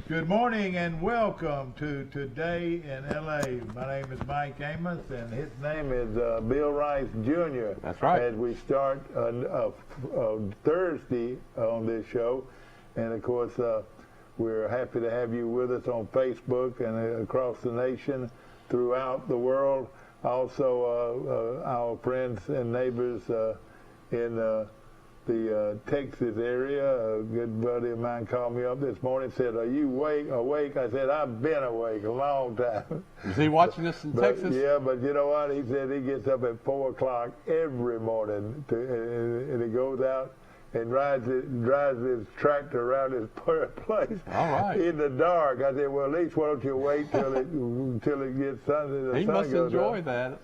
Good morning and welcome to Today in LA. My name is Mike Amos and his name is Bill Rice Jr. That's right. As we start Thursday on this show, and of course we're happy to have you with us on Facebook and across the nation, throughout the world. Also our friends and neighbors in the Texas area. A good buddy of mine called me up this morning and said, "Are you awake?" I said, "I've been awake a long time." Is he watching this in Texas? Yeah, but you know what? He said he gets up at 4 o'clock every morning and he goes out and drives his tractor around his place. All right. In the dark. I said, well, at least why don't you wait till it gets sun? He must enjoy that.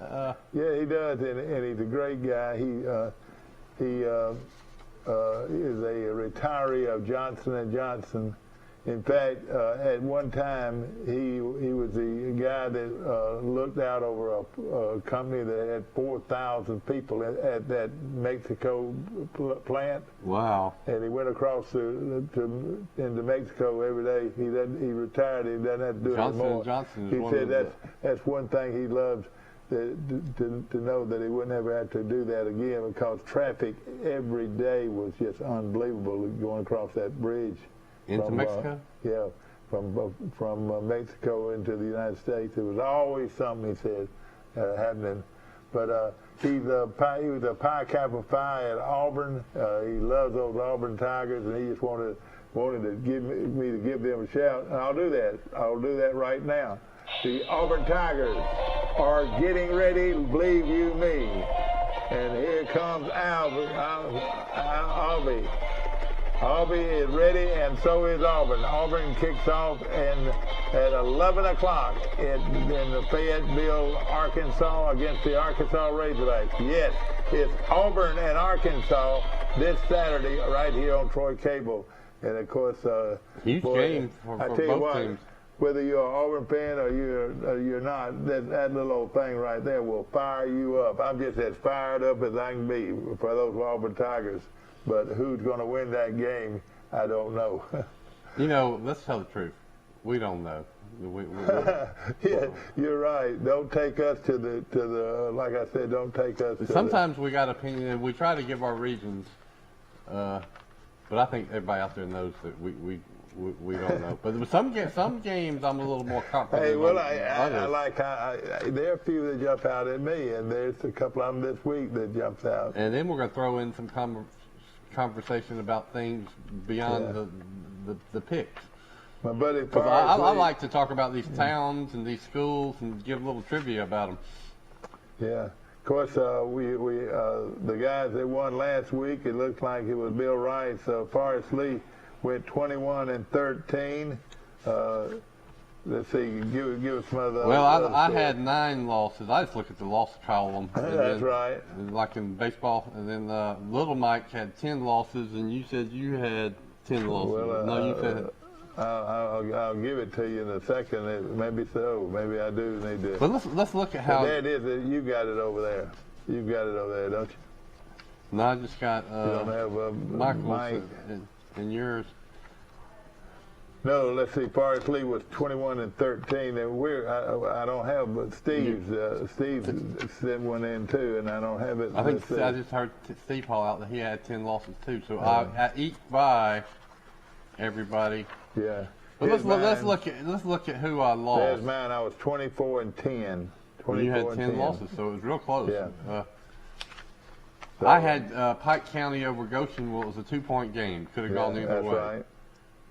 Yeah, he does, and he's a great guy. He is a retiree of Johnson & Johnson. In fact, at one time, he was the guy that looked out over a company that had 4,000 people at that Mexico plant. Wow. And he went across into Mexico every day. He retired. He doesn't have to do it anymore. Johnson He said that's one thing he loved. To know that he wouldn't ever have to do that again, because traffic every day was just unbelievable going across that bridge. Into Mexico? Yeah, from Mexico into the United States. It was always something, he said, happening. But he was a Pi Kappa Phi at Auburn. He loves those Auburn Tigers, and he just wanted to give me to give them a shout. And I'll do that. I'll do that right now. The Auburn Tigers are getting ready, believe you me. And here comes Albie. Albie is ready, and so is Auburn. Auburn kicks off at 11 o'clock in the Fayetteville, Arkansas, against the Arkansas Razorbacks. Yes, it's Auburn and Arkansas this Saturday right here on Troy Cable. And, of course, huge game for both teams. Whether you're an Auburn fan or you're not, that little old thing right there will fire you up. I'm just as fired up as I can be for those Auburn Tigers. But who's going to win that game, I don't know. You know, let's tell the truth. We don't know. Yeah, you're right. Don't take us to the like I said, don't take us to Sometimes we got opinion, and we try to give our reasons. But I think everybody out there knows that we don't know. But some games I'm a little more confident. Hey, well, I like there are a few that jump out at me, and there's a couple of them this week that jumps out. And then we're going to throw in some conversation about things beyond the picks. My buddy, because I like to talk about these towns and these schools and give a little trivia about them. Yeah. Of course, the guys that won last week, it looks like it was Bill Rice. Forrest Lee went 21-13. Let's see, give us some of the. Well, I had 9 losses. I just look at the loss column. That's right. Like in baseball, and then Little Mike had 10 losses, and you said you had 10 losses. Well, no, you said. I'll give it to you in a second. Maybe so. Maybe I do need to. But let's look at how. There it is. You got it over there. You've got it over there, don't you? No, I just got. You don't have Mike and yours. No, let's see. Forrest Lee was 21-13, and I don't have, but Steve sent one in too, and I don't have it. I think I just heard Steve call out that he had 10 losses too. So I eat by everybody. Yeah. But let's look at who I lost. There's mine. I was 24-10. You had 10 losses, so it was real close. Yeah. I had Pike County over Goshen. Well, it was a 2-point game. Could have gone either way. That's right.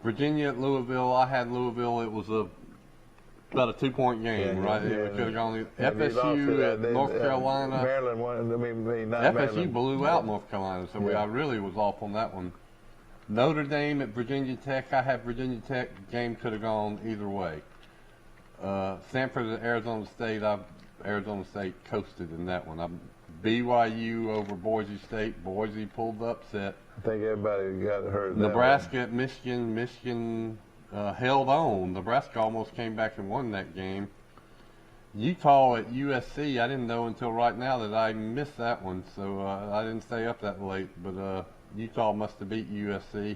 Virginia at Louisville. I had Louisville. It was about a 2-point game, right? It could have gone FSU at North Carolina. Maryland won. Not FSU Maryland. blew out North Carolina, so I really was off on that one. Notre Dame at Virginia Tech. I had Virginia Tech. Game could have gone either way. Stanford at Arizona State. Arizona State coasted in that one. BYU over Boise State. Boise pulled the upset. I think everybody got hurt. Nebraska at Michigan. Michigan held on. Nebraska almost came back and won that game. Utah at USC. I didn't know until right now that I missed that one, so I didn't stay up that late. But Utah must have beat USC.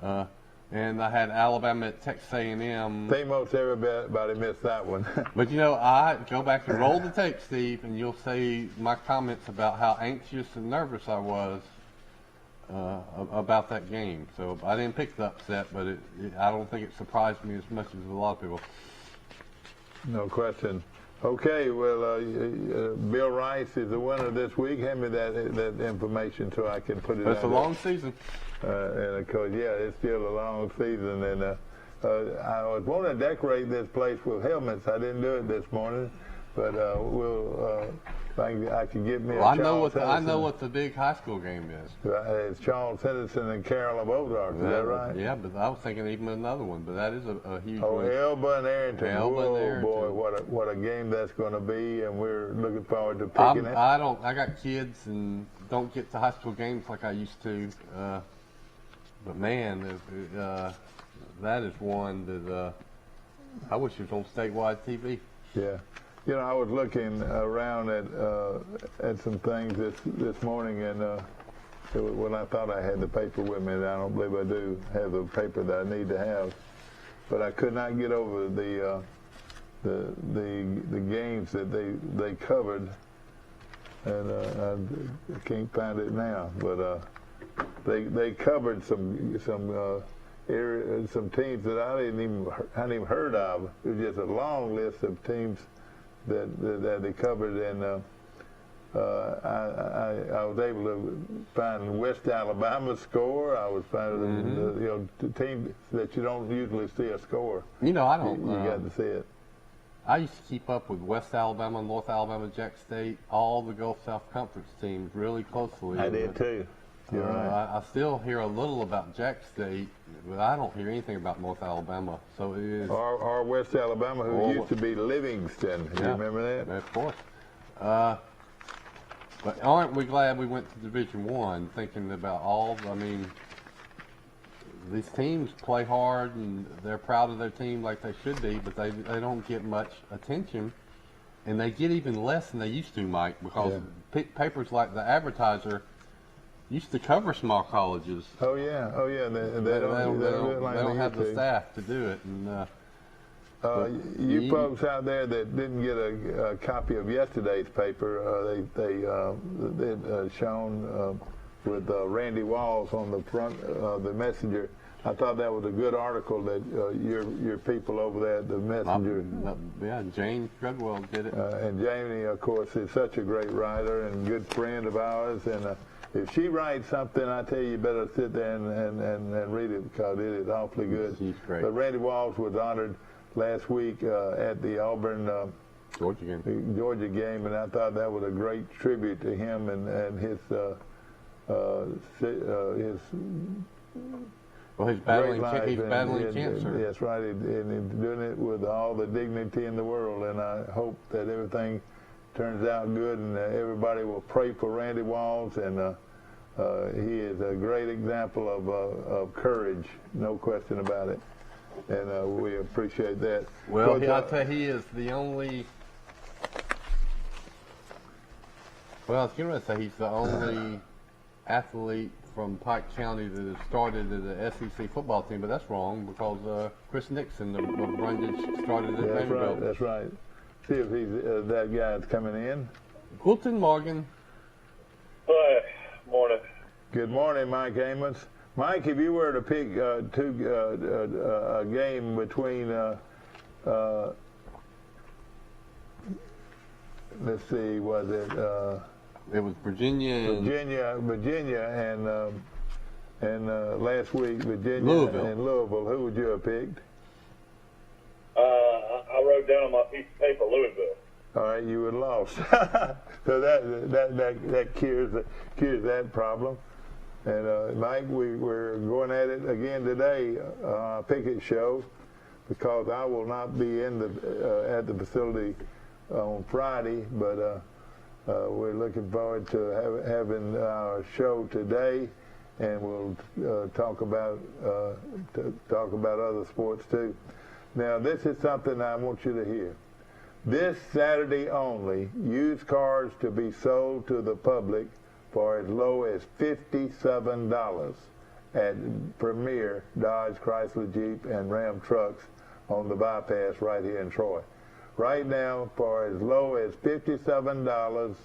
Yeah. And I had Alabama at Texas A&M. I think most everybody missed that one. But, you know, I go back and roll the tape, Steve, and you'll see my comments about how anxious and nervous I was about that game. So I didn't pick the upset, but I don't think it surprised me as much as a lot of people. No question. Okay, well, Bill Rice is the winner this week. Hand me that information so I can put it out. It's a long season. And of course, yeah, it's still a long season. And I was wanting to decorate this place with helmets. I didn't do it this morning, but I can get me a Charles Henderson. I know what the big high school game is. It's Charles Henderson and Carol of Ozark. Is that right? Yeah, but I was thinking even another one. But that is a huge one. Elba and Arrington. Elba and Arrington. Boy, what a game that's going to be, and we're looking forward to picking it. I got kids and don't get to high school games like I used to. But man, that is one that I wish it was on statewide TV. Yeah. You know, I was looking around at some things this morning, and when I thought I had the paper with me, and I don't believe I do have the paper that I need to have, but I could not get over the games that they covered, and I can't find it now. But they covered some teams that I hadn't even heard of. It was just a long list of teams that they covered, and I was able to find West Alabama's score. I was finding the team that you don't usually see a score. You know, I don't. You got to see it. I used to keep up with West Alabama, North Alabama, Jack State, all the Gulf South Conference teams really closely. I did too. You're right. I still hear a little about Jack State, but I don't hear anything about North Alabama. So it is. Or West Alabama, who used to be Livingston. You remember that? Of course. But aren't we glad we went to Division I, thinking about these teams play hard and they're proud of their team like they should be, but they don't get much attention. And they get even less than they used to, Mike, because papers like the Advertiser used to cover small colleges. Oh yeah. They don't have the staff to do it. And you folks out there that didn't get a copy of yesterday's paper, they shown with Randy Walls on the front of the Messenger. I thought that was a good article that your people over there at the Messenger. Jane Treadwell did it. And Jamie, of course, is such a great writer and good friend of ours. And if she writes something, I tell you better sit there and read it, because it is awfully good. She's great. But Randy Walls was honored last week at the Auburn Georgia game, and I thought that was a great tribute to him and his battling cancer. That's right, and he's doing it with all the dignity in the world, and I hope that everything turns out good, and everybody will pray for Randy Walls, and he is a great example of courage, no question about it, and we appreciate that. Well, I'll tell you, he is the only. Well, I was going to say he's the only athlete from Pike County that has started at the SEC football team, but that's wrong, because Chris Nixon of Brundage started at Vanderbilt. That's right. See if he's that guy's coming in. Guten Morgen. Hi. Morning. Good morning, Mike Amos. Mike, if you were to pick a game between, let's see, was it? It was Virginia and last week Virginia and Louisville. Who would you have picked? I wrote down on my piece of paper Louisville. All right, you would have lost. So that cures that problem. And Mike, we're going at it again today, Pickett show, because I will not be in at the facility on Friday, but we're looking forward to having our show today, and we'll talk about other sports too. Now, this is something I want you to hear. This Saturday only, used cars to be sold to the public for as low as $57. at Premier Dodge, Chrysler, Jeep, and Ram trucks on the bypass right here in Troy. Right now, for as low as $57,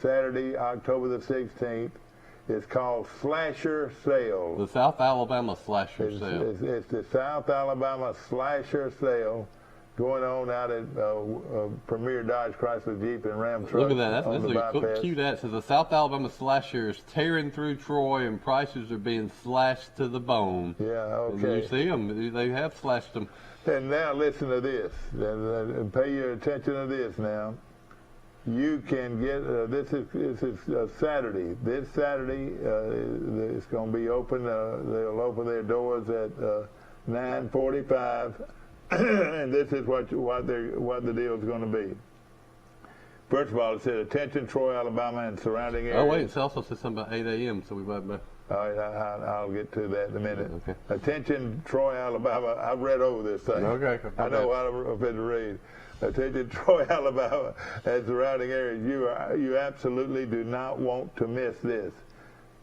Saturday, October the 16th, it's called Slasher Sale. The South Alabama Slasher Sale. It's the South Alabama Slasher Sale going on out at Premier Dodge, Chrysler, Jeep, and Ram trucks. Look at that. on the bypass. Cue that. So the South Alabama Slasher is tearing through Troy, and prices are being slashed to the bone. Yeah, okay. And you see them. They have slashed them. And now listen to this, and pay your attention to this now. You can get, this is Saturday. This Saturday, it's going to be open. They'll open their doors at 9:45, and this is what the deal is going to be. First of all, it said, attention Troy, Alabama, and surrounding areas. Oh, wait, it also says something about 8 a.m., so we might... All right, I'll get to that in a minute. Okay. Attention, Troy, Alabama. I've read over this thing. Okay. I know what I'm going to read. Attention, Troy, Alabama, and surrounding areas. You absolutely do not want to miss this.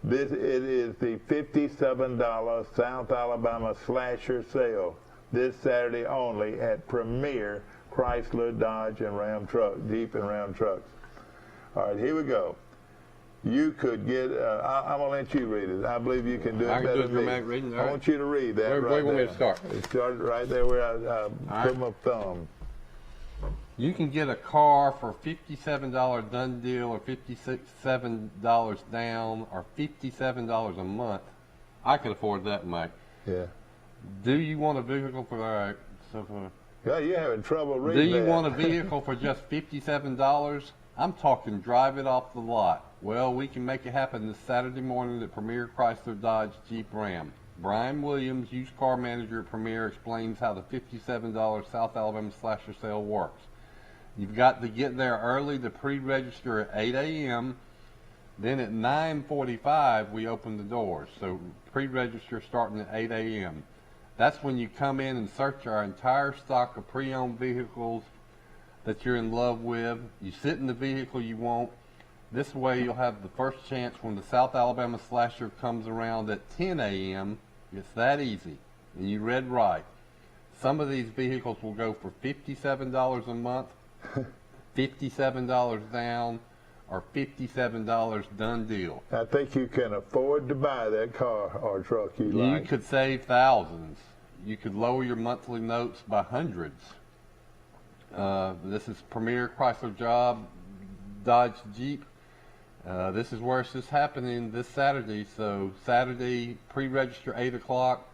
It is the $57 South Alabama Slasher Sale this Saturday only at Premier Chrysler, Dodge, and Ram truck, Jeep and Ram trucks. All right, here we go. You could get, I'm going to let you read it. I believe you can do it better than me. Reading, I want you to read that Where do you want me to start? Start right there where I put my thumb. You can get a car for $57 done deal, or $57 down, or $57 a month. I can afford that, Mike. Yeah. Do you want a vehicle for that? Yeah, you're having trouble reading Do you that. want a vehicle for just $57? I'm talking drive it off the lot. Well, we can make it happen this Saturday morning at Premier Chrysler Dodge Jeep Ram. Brian Williams, used car manager at Premier, explains how the $57 South Alabama Slasher Sale works. You've got to get there early to pre-register at 8 a.m. Then at 9:45 we open the doors. So pre-register starting at 8 a.m. That's when you come in and search our entire stock of pre-owned vehicles that you're in love with. You sit in the vehicle you want. This way you'll have the first chance when the South Alabama Slasher comes around at 10 a.m. It's that easy. And you read right. Some of these vehicles will go for $57 a month, $57 down, or $57 done deal. I think you can afford to buy that car or truck you like. You could save thousands. You could lower your monthly notes by hundreds. This is Premier Chrysler Job, Dodge Jeep. This is where it's just happening this Saturday. So Saturday, pre-register 8 o'clock.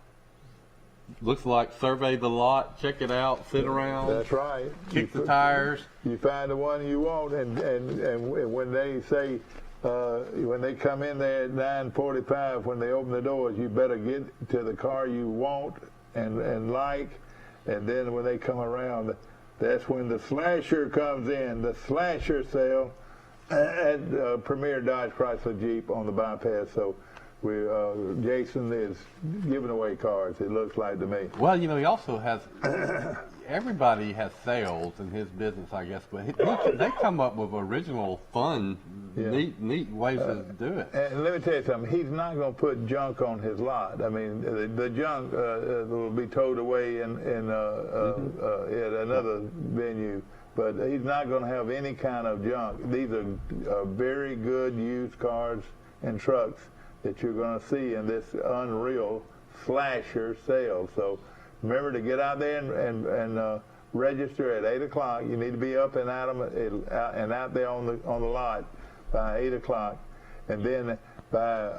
Looks like survey the lot, check it out, sit around. That's right. Kick the tires. You find the one you want, and when they say, when they come in there at 9:45, when they open the doors, you better get to the car you want and like, and then when they come around, that's when the Slasher comes in, the Slasher Sale at Premier Dodge Chrysler Jeep on the bypass. So Jason is giving away cars, it looks like to me. Well, you know, he also has, everybody has sales in his business, I guess, but they come up with original, fun, neat ways to do it. And let me tell you something, he's not going to put junk on his lot. I mean, the junk will be towed away in at another venue, but he's not going to have any kind of junk. These are very good used cars and trucks that you're going to see in this unreal Slasher Sale. So remember to get out there and register at 8 o'clock. You need to be up and out there on the lot by 8 o'clock, and then by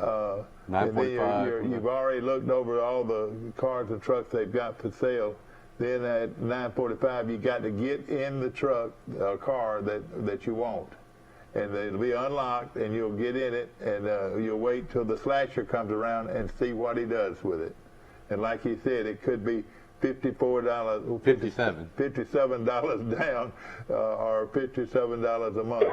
9:45. You've already looked over all the cars and trucks they've got for sale. Then at 9:45, you got to get in the truck or car that you want. And it'll be unlocked, and you'll get in it, and you'll wait till the Slasher comes around and see what he does with it. And like he said, it could be $57 down, or $57 a month,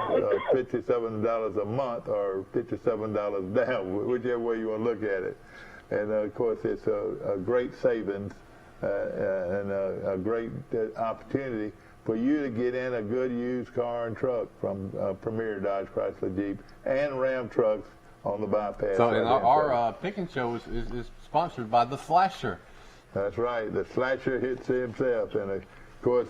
$57 a month, or $57 down, whichever way you want to look at it. And of course, it's a great savings and a great opportunity for you to get in a good used car and truck from Premier Dodge Chrysler Jeep and Ram trucks on the bypass. So, right and there in front. our picking show is sponsored by the Slasher. That's right. The Slasher hits himself. And, of course,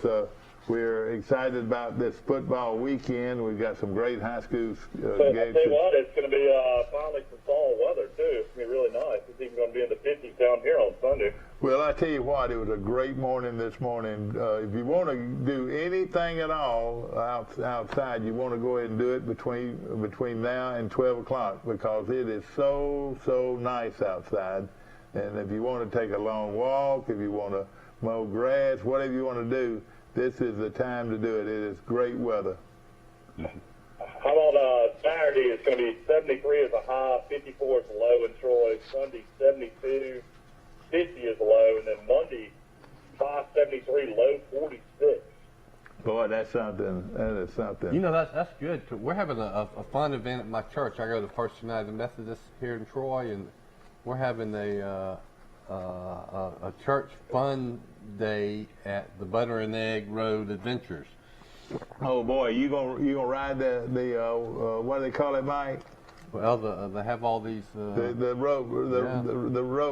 we're excited about this football weekend. We've got some great high school So I'll games. tell you what, it's going to be finally some fall weather, too. It's going to be really nice. It's even going to be in the 50s down here on Sunday. Well, I tell you what, it was a great morning this morning. If you want to do anything at all outside, you want to go ahead and do it between now and 12 o'clock because it is so nice outside. And if you want to take a long walk, if you want to mow grass, whatever you want to do, this is the time to do it. It is great weather. How about Saturday? It's going to be 73 as a high, 54 as a low in Troy. Sunday, 72, 50 as a low. And then Monday, high 73, low 46. Boy, that's something. That is something. You know, that's good. We're having a fun event at my church. I go to First United Methodist here in Troy, and we're having a church fun day at the Butter and Egg Road Adventures. Oh boy, you gonna ride the what do they call it, Mike? Well, they have all these. The rope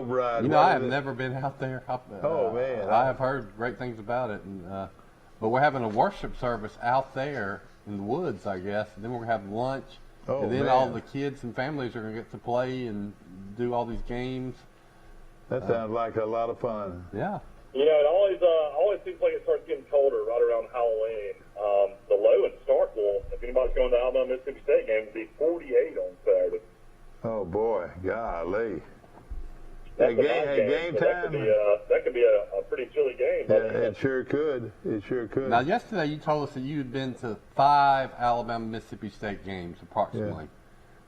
ride. You know, I have never been out there. Oh man, I have heard great things about it, and but we're having a worship service out there in the woods, I guess. And then we're gonna have lunch, Oh, and then man. all the kids and families are gonna get to play and do all these games. That sounds like a lot of fun. Yeah. You know, it always seems like it starts getting colder right around Halloween. The low in Starkville, if anybody's going to the Alabama Mississippi State game, will be 48 on Saturday. Oh boy, golly. That's Hey, a night game so time. That could be a pretty chilly game. Yeah, it sure could. It sure could. Now, yesterday you told us that you had been to 5 Alabama Mississippi State games, approximately.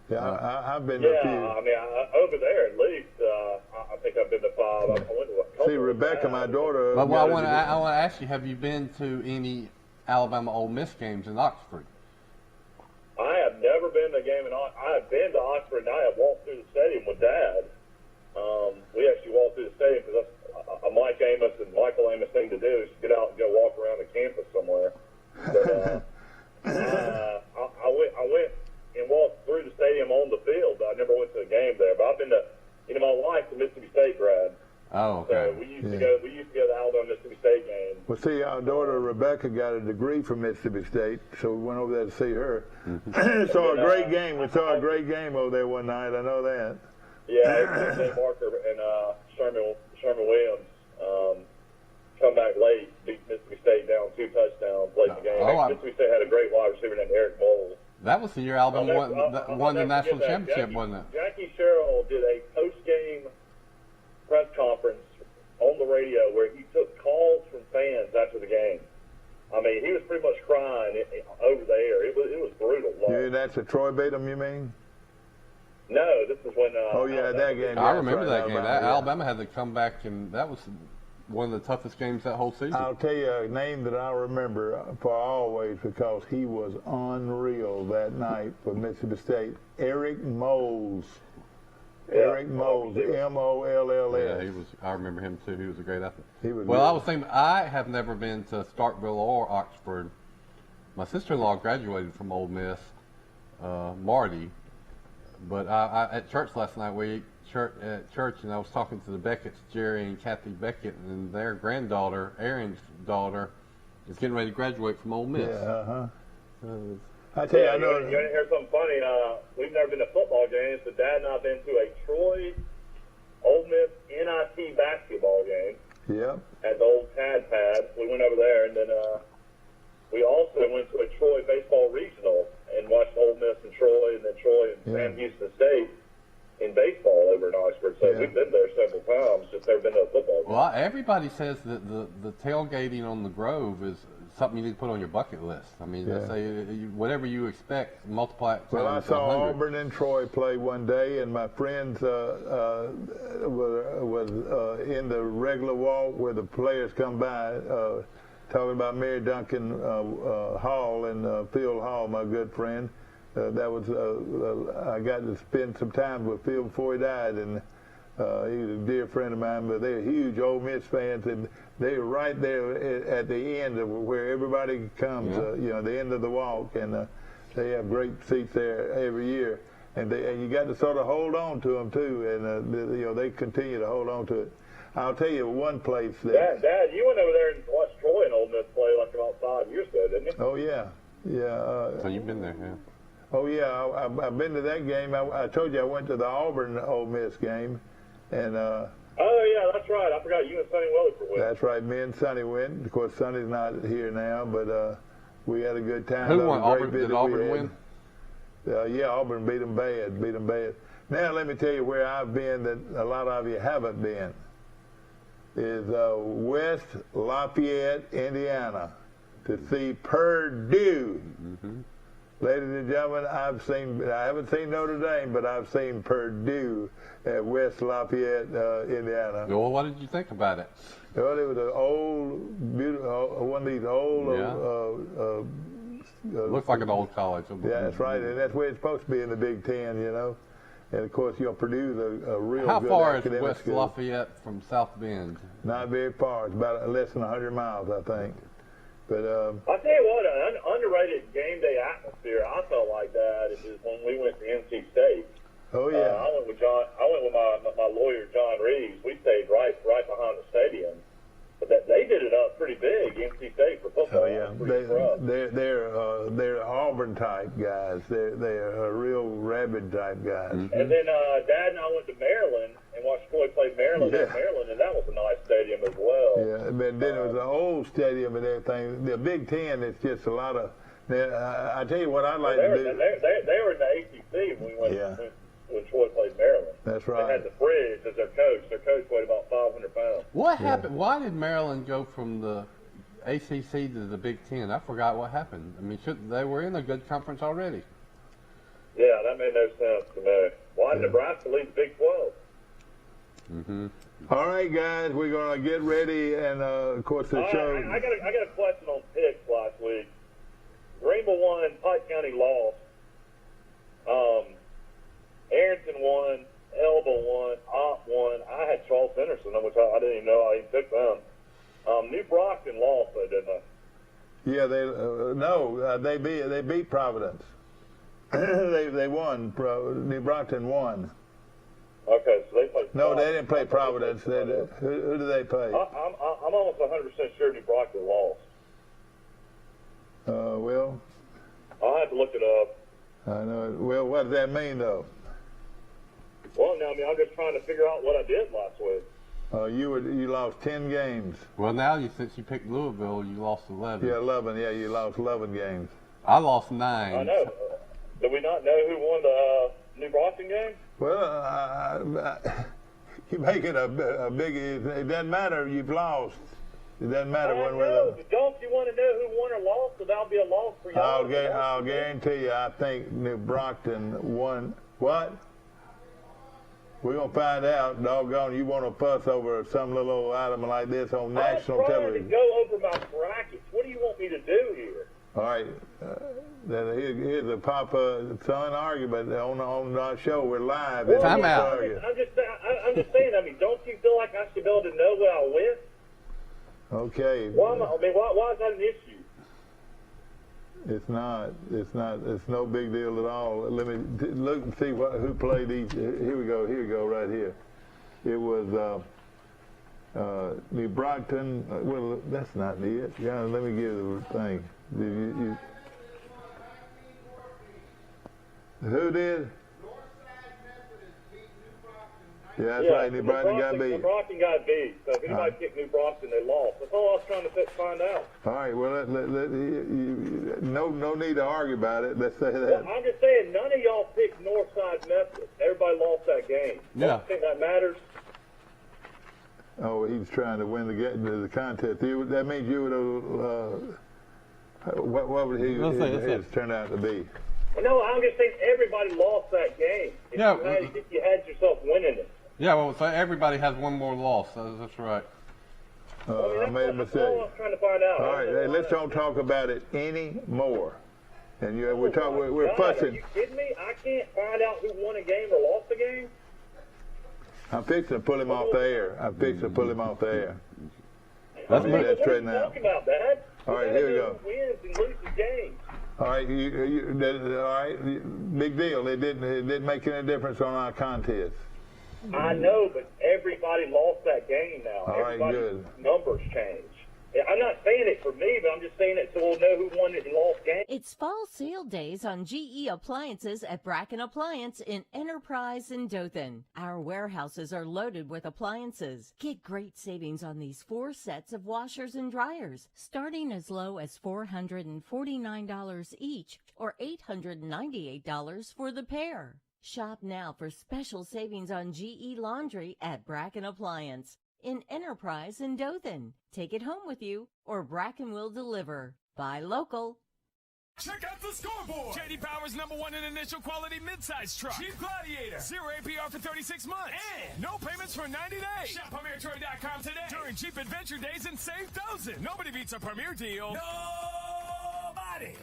Yeah, I've been to Yeah, a few. I mean, over there at least, I think I've been to 5. I went to a couple See, Rebecca, of my times. daughter. But got I want a- to ask you: have you been to any Alabama Ole Miss games in Oxford? I have never been to a game in Oxford. I have been to Oxford, and I have walked through the stadium with Dad. We actually walked through the stadium because that's a Mike Amos and Michael Amos thing to do is get out and go walk around the campus somewhere. But I went and walked through the stadium on the field, but I never went to a game there. But I've been to, my wife's a Mississippi State grad. Oh, So okay. we used to go to the Alabama Mississippi State game. Well, see, our daughter Rebecca got a degree from Mississippi State, so we went over there to see her. Saw a great game. We saw a great game over there one night. I know that. Yeah, Jay Barker and Sherman Williams come back late, beat Mississippi State down 2 touchdowns late in the game. Mississippi State had a great wide receiver named Eric Bowles. That was the year Alabama won the national championship, wasn't it? Jackie Sherrill did a post-game press conference on the radio where he took calls from fans after the game. I mean, he was pretty much crying over the air. It was brutal. Yeah, that's a Troy Batum, you mean? No, this is when. Oh yeah, that game. I remember that game. Yeah. Alabama had to come back, and that was one of the toughest games that whole season. I'll tell you a name that I remember for always because he was unreal that night for Mississippi State. Eric Moles. Eric Moles, M-O-L-L-S. Yeah, he was. I remember him too. He was a great athlete. He was Well, good. I was thinking, I have never been to Starkville or Oxford. My sister-in-law graduated from Ole Miss, Marty. But at church last night, we at church, and I was talking to the Beckett's, Jerry and Kathy Beckett, and their granddaughter, Erin's daughter, is getting ready to graduate from Ole Miss. Yeah, So, I tell you, I You know. want to hear something funny? We've never been to football games, but Dad and I have been to a Troy Ole Miss NIT basketball game Yep. at the old Tad Pad. We went over there, and then we also went to a Troy baseball regional and watched Ole Miss and Troy, and then Troy and Sam Houston State in baseball over in Oxford. So we've been there several times, just never been to a football game. well, everybody says that the tailgating on the Grove is something you need to put on your bucket list. I mean, they say whatever you expect, multiply it Well, I times saw 100. Auburn and Troy play one day, and my friends was in the regular walk where the players come by, talking about Mary Duncan Hall and Phil Hall, my good friend. That was I got to spend some time with Phil before he died, and he was a dear friend of mine. But they're huge Ole Miss fans, and they're right there at the end of where everybody comes. The end of the walk, and they have great seats there every year. and you got to sort of hold on to them too, and they continue to hold on to it. I'll tell you one place that. Dad, you went over there and watched Troy and Ole Miss play like about 5 years ago, didn't you? Oh yeah. So you've been there, yeah? Oh yeah, I've been to that game. I told you I went to the Auburn Ole Miss game, and. Oh yeah, that's right. I forgot you and Sonny Weatherford went. That's right. Me and Sonny went. Of course, Sonny's not here now, but we had a good time. Who won? Auburn? Did Auburn win? Yeah, Auburn beat them bad. Now let me tell you where I've been that a lot of you haven't been. Is West Lafayette, Indiana, to see Purdue. Mm-hmm. Ladies and gentlemen, I haven't seen Notre Dame, but I've seen Purdue at West Lafayette, Indiana. Well, what did you think about it? Well, it was an old, beautiful, one of these old. Looks like an old college. Yeah, that's right, and that's where it's supposed to be in the Big Ten, And of course, Purdue's a real How good far is academic West school. Lafayette from South Bend? Not very far. It's about less than 100 miles, I think. But I'll tell you what, an underrated game day atmosphere. I felt like that is when we went to NC State. oh yeah, I went with my lawyer John Reeves. We stayed right behind the stadium. But they did it up pretty big, NC State, for football. oh yeah. They're Auburn type guys. They're real rabid type guys. Mm-hmm. And then Dad and I went to Maryland and watched Troy play Maryland in Maryland, and that was a nice stadium as well. Yeah, but then it was an old stadium and everything. The Big Ten, it's just a lot of. I tell you what I'd like to do. They were in the ACC when we went when Troy played Maryland. That's right. They had the Fridge as their coach. Their coach weighed about 500 pounds. What happened? Why did Maryland go from the ACC to the Big Ten? I forgot what happened. I mean, they were in a good conference already. Yeah, that made no sense to me. Why did Nebraska lead the Big 12? Mm-hmm. All right, guys, we're gonna get ready, and of course the show. I got a question on picks last week. Greenville won, Pike County lost. Arrington won, Elba won, Opp won. I had Charles Henderson, which I didn't even know I even took them. New Brockton lost, though, didn't they? Yeah, they beat Providence. they won. New Brockton won. Okay, so they played. No, they didn't play Providence. Who do they play? I'm almost 100% sure New Brockton lost. Well, I'll have to look it up. I know. Well, what does that mean, though? Well, now, I'm just trying to figure out what I did last week. You lost 10 games. Well, now since you picked Louisville, you lost 11. Yeah, 11. Yeah, you lost 11 games. I lost 9. I know. Do we not know who won the New Brockton game? Well, you make it a big. It doesn't matter. You've lost. It doesn't matter one way or the other. Don't you want to know who won or lost? So that'll be a loss for y'all. I'll guarantee you. I think New Brockton won. What? We're gonna find out. Doggone, you want to fuss over some little old item like this on national television? I'm trying to go over my brackets. What do you want me to do here? All right. Then here's a Papa-son argument on our show. We're live. Well, time out. I'm just saying. I mean, don't you feel like I should be able to know what I win? Okay. Why is that an issue? It's not. It's no big deal at all. Let me look and see who played each. Here we go. Right here. It was New Brockton. Well, that's not it. Yeah, let me give you the thing. Who did? Yeah, that's right. New Brockton got beat. New Brockton got beat. So if anybody picked New Brockton, they lost. That's all I was trying to find out. All right. Well, no need to argue about it. Let's say that. Well, I'm just saying, none of y'all picked Northside Methodist. Everybody lost that game. Yeah. Don't you think that matters? Oh, he's trying to win the contest. That means you would. What would his turn out to be? No, I'm just saying everybody lost that game. If you had yourself winning it. Yeah, well, so everybody has one more loss. That's right. I made a mistake. That's all I was trying to find out. All right, hey, let's don't talk about it anymore. And we're fussing. Are you kidding me? I can't find out who won a game or lost a game. I'm fixing to pull him off the air. That's what are you talking about, Dad? All right, here we go. Who wins and loses games. All right, all right, big deal. It didn't make any difference on our contest. I know, but everybody lost that game now. All right, Everybody's good. numbers change. I'm not saying it for me, but I'm just saying it so we'll know who won and lost game. It's fall sale days on GE Appliances at Bracken Appliance in Enterprise in Dothan. Our warehouses are loaded with appliances. Get great savings on these 4 sets of washers and dryers, starting as low as $449 each or $898 for the pair. Shop now for special savings on GE Laundry at Bracken Appliance in Enterprise in Dothan. Take it home with you, or Bracken will deliver. Buy local. Check out the scoreboard. J.D. Power's #1 in initial quality midsize truck. Jeep Gladiator. 0 APR for 36 months. And no payments for 90 days. Shop PremierTroy.com today during Jeep Adventure Days and save thousands. Nobody beats a Premier deal. Nobody.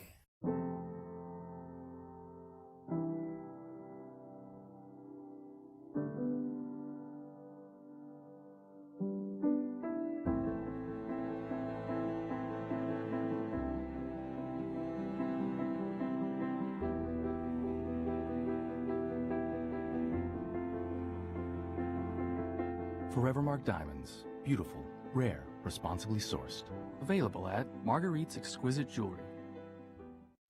Forevermark Diamonds. Beautiful, rare, responsibly sourced. Available at Marguerite's Exquisite Jewelry.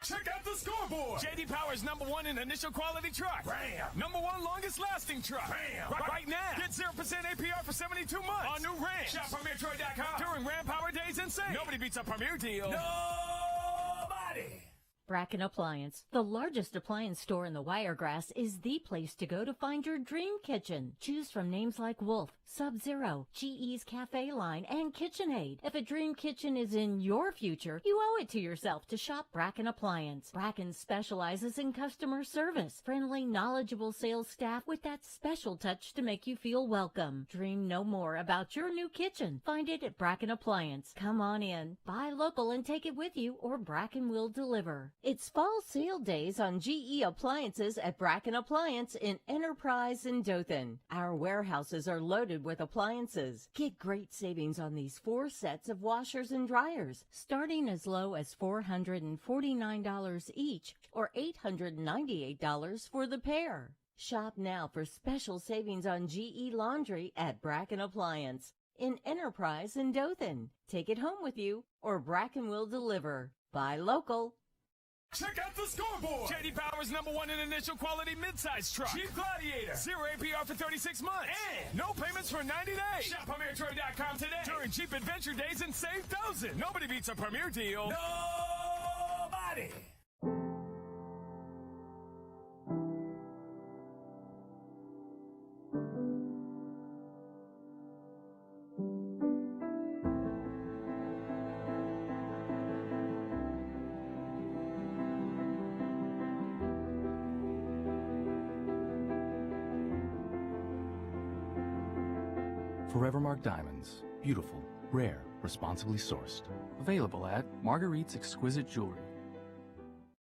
Check out the scoreboard. J.D. Power's #1 in initial quality truck. Ram. #1 longest lasting truck. Ram. Right now. Get 0% APR for 72 months on new Ram. Shop PremierTroy.com during Ram Power Days and save. Nobody beats a Premier deal. Nobody. Bracken Appliance, the largest appliance store in the Wiregrass, is the place to go to find your dream kitchen. Choose from names like Wolf, Sub-Zero, GE's Cafe Line, and KitchenAid. If a dream kitchen is in your future, you owe it to yourself to shop Bracken Appliance. Bracken specializes in customer service, friendly, knowledgeable sales staff with that special touch to make you feel welcome. Dream no more about your new kitchen. Find it at Bracken Appliance. Come on in, buy local and take it with you, or Bracken will deliver. It's fall sale days on GE Appliances at Bracken Appliance in Enterprise in Dothan. Our warehouses are loaded with appliances. Get great savings on these 4 sets of washers and dryers, starting as low as $449 each or $898 for the pair. Shop now for special savings on GE Laundry at Bracken Appliance in Enterprise in Dothan. Take it home with you, or Bracken will deliver. Buy local. Check out the scoreboard. J.D. Power's #1 in initial quality midsize truck. Jeep Gladiator. 0 APR for 36 months. And no payments for 90 days. Shop PremierTroy.com today during Jeep Adventure Days and save thousands. Nobody beats a Premier deal. Nobody. Forevermark Diamonds. Beautiful, rare, responsibly sourced. Available at Marguerite's Exquisite Jewelry.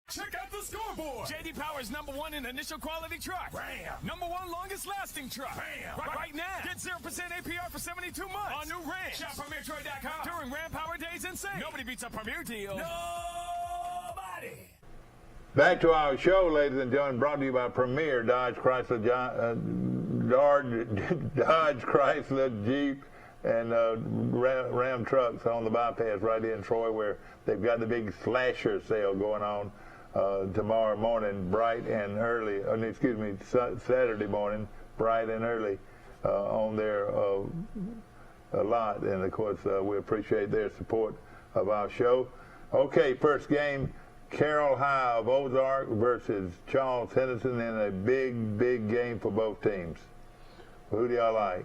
Check out the scoreboard. J.D. Power's #1 in initial quality truck. Ram. #1 longest lasting truck. Ram. Right now. Get 0% APR for 72 months on new Ram. Shop PremierTroy.com during Ram Power Days and save. Nobody beats a Premier deal. Nobody. Back to our show, ladies and gentlemen, brought to you by Premier Dodge Chrysler, Dodge Chrysler, Jeep, and Ram trucks on the bypass right in Troy, where they've got the big slasher sale going on tomorrow morning, bright and early. Saturday morning, bright and early on their lot. And of course, we appreciate their support of our show. Okay, first game. Carroll High of Ozark versus Charles Henderson in a big game for both teams. Who do y'all like?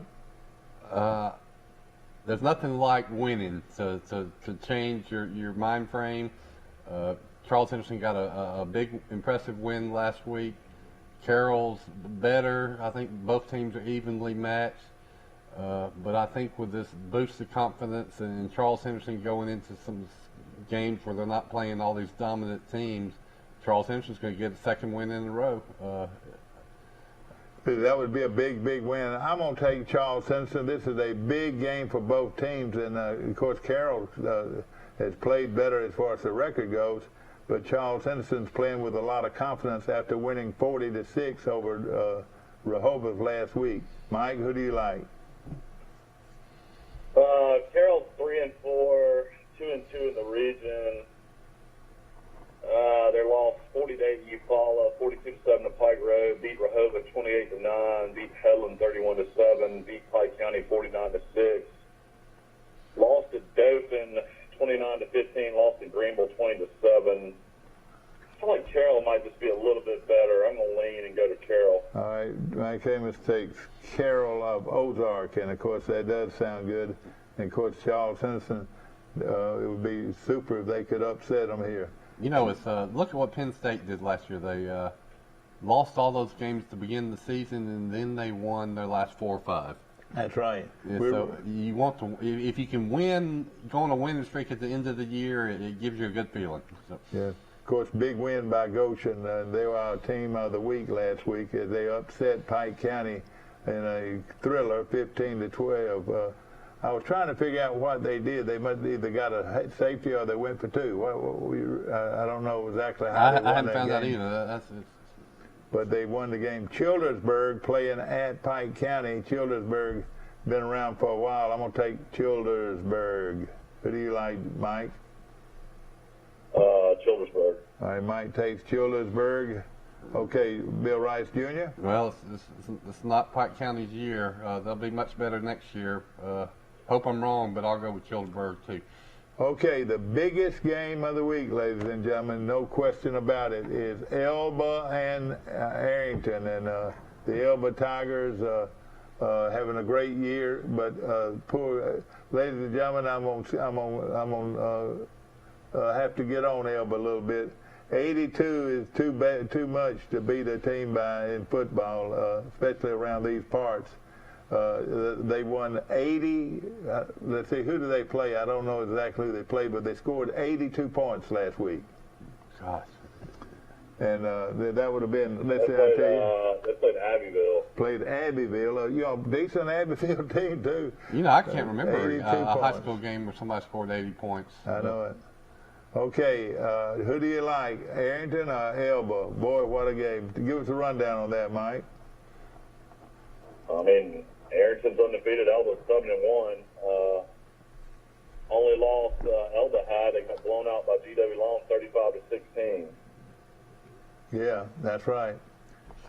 There's nothing like winning to change your mind frame. Charles Henderson got a big, impressive win last week. Carroll's better. I think both teams are evenly matched. But I think with this boost of confidence and Charles Henderson going into some games where they're not playing all these dominant teams, Charles Henderson's going to get a second win in a row. That would be a big win. I'm going to take Charles Henderson. This is a big game for both teams, and of course Carroll has played better as far as the record goes. but Charles Henderson's playing with a lot of confidence after winning 40-6 over Rehoboth last week. Mike, who do you like? Carroll's 3-4, 2-2 in the region. They lost 40-8 to Eufaula, 42-7 to Pike Road, beat Rehoboth 28-9, beat Headland 31-7, beat Pike County 49-6, lost to Dothan 29-15, lost to Greenville 20-7. I feel like Carroll might just be a little bit better. I'm going to lean and go to Carroll. All right, Mike Amos takes Carroll of Ozark, and of course that does sound good. And of course Charles Henderson, it would be super if they could upset them here. You know, it's look at what Penn State did last year. They lost all those games to begin the season, and then they won their last 4 or 5. That's right. Yeah, so you want to, if you can win, go on a winning streak at the end of the year, it gives you a good feeling. So. Yeah. Of course, big win by Goshen. They were our team of the week last week as they upset Pike County in a thriller, 15-12. I was trying to figure out what they did. They must either got a safety or they went for 2. I don't know exactly how they won I haven't found game. that either. But they won the game. Childersburg playing at Pike County. Childersburg been around for a while. I'm going to take Childersburg. Who do you like, Mike? Childersburg. All right, Mike takes Childersburg. Okay, Bill Rice Jr.? Well, it's not Pike County's year. They'll be much better next year. Hope I'm wrong, but I'll go with Childersburg too. Okay, the biggest game of the week, ladies and gentlemen, no question about it, is Elba and Arrington. And the Elba Tigers having a great year, but ladies and gentlemen, I'm gonna have to get on Elba a little bit. 82 is too much to beat a team by in football, especially around these parts. They won 80. Let's see, who do they play? I don't know exactly who they play, but they scored 82 points last week. Gosh. And that would have been, let's see, I tell you. They played Abbeville. Played Abbeville. Decent Abbeville team, too. You know, I can't remember a high points. school game where somebody scored 80 points. I know it. Okay, who do you like, Arrington or Elba? Boy, what a game. Give us a rundown on that, Mike. I mean, Arrington's undefeated. Elba's 7-1. Only loss Elba had. They got blown out by GW Long 35-16. Yeah, that's right.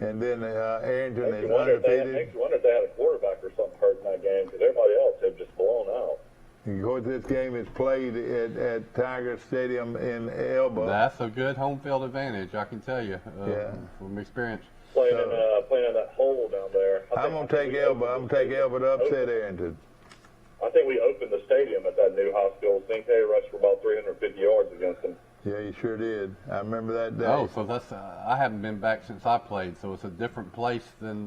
And then Arrington Makes is you wonder undefeated. if they had a quarterback or something hurt in that game, because everybody else had just blown out. Of course, this game is played at Tiger Stadium in Elba. That's a good home field advantage, I can tell you, Yeah. from experience. Playing in that hole down there. I'm going to take Elba. I'm going to take Elba to upset Arrington. I think we opened the stadium at that new high school. St. K rushed for about 350 yards against them. Yeah, you sure did. I remember that day. Oh, so that's I haven't been back since I played, so it's a different place than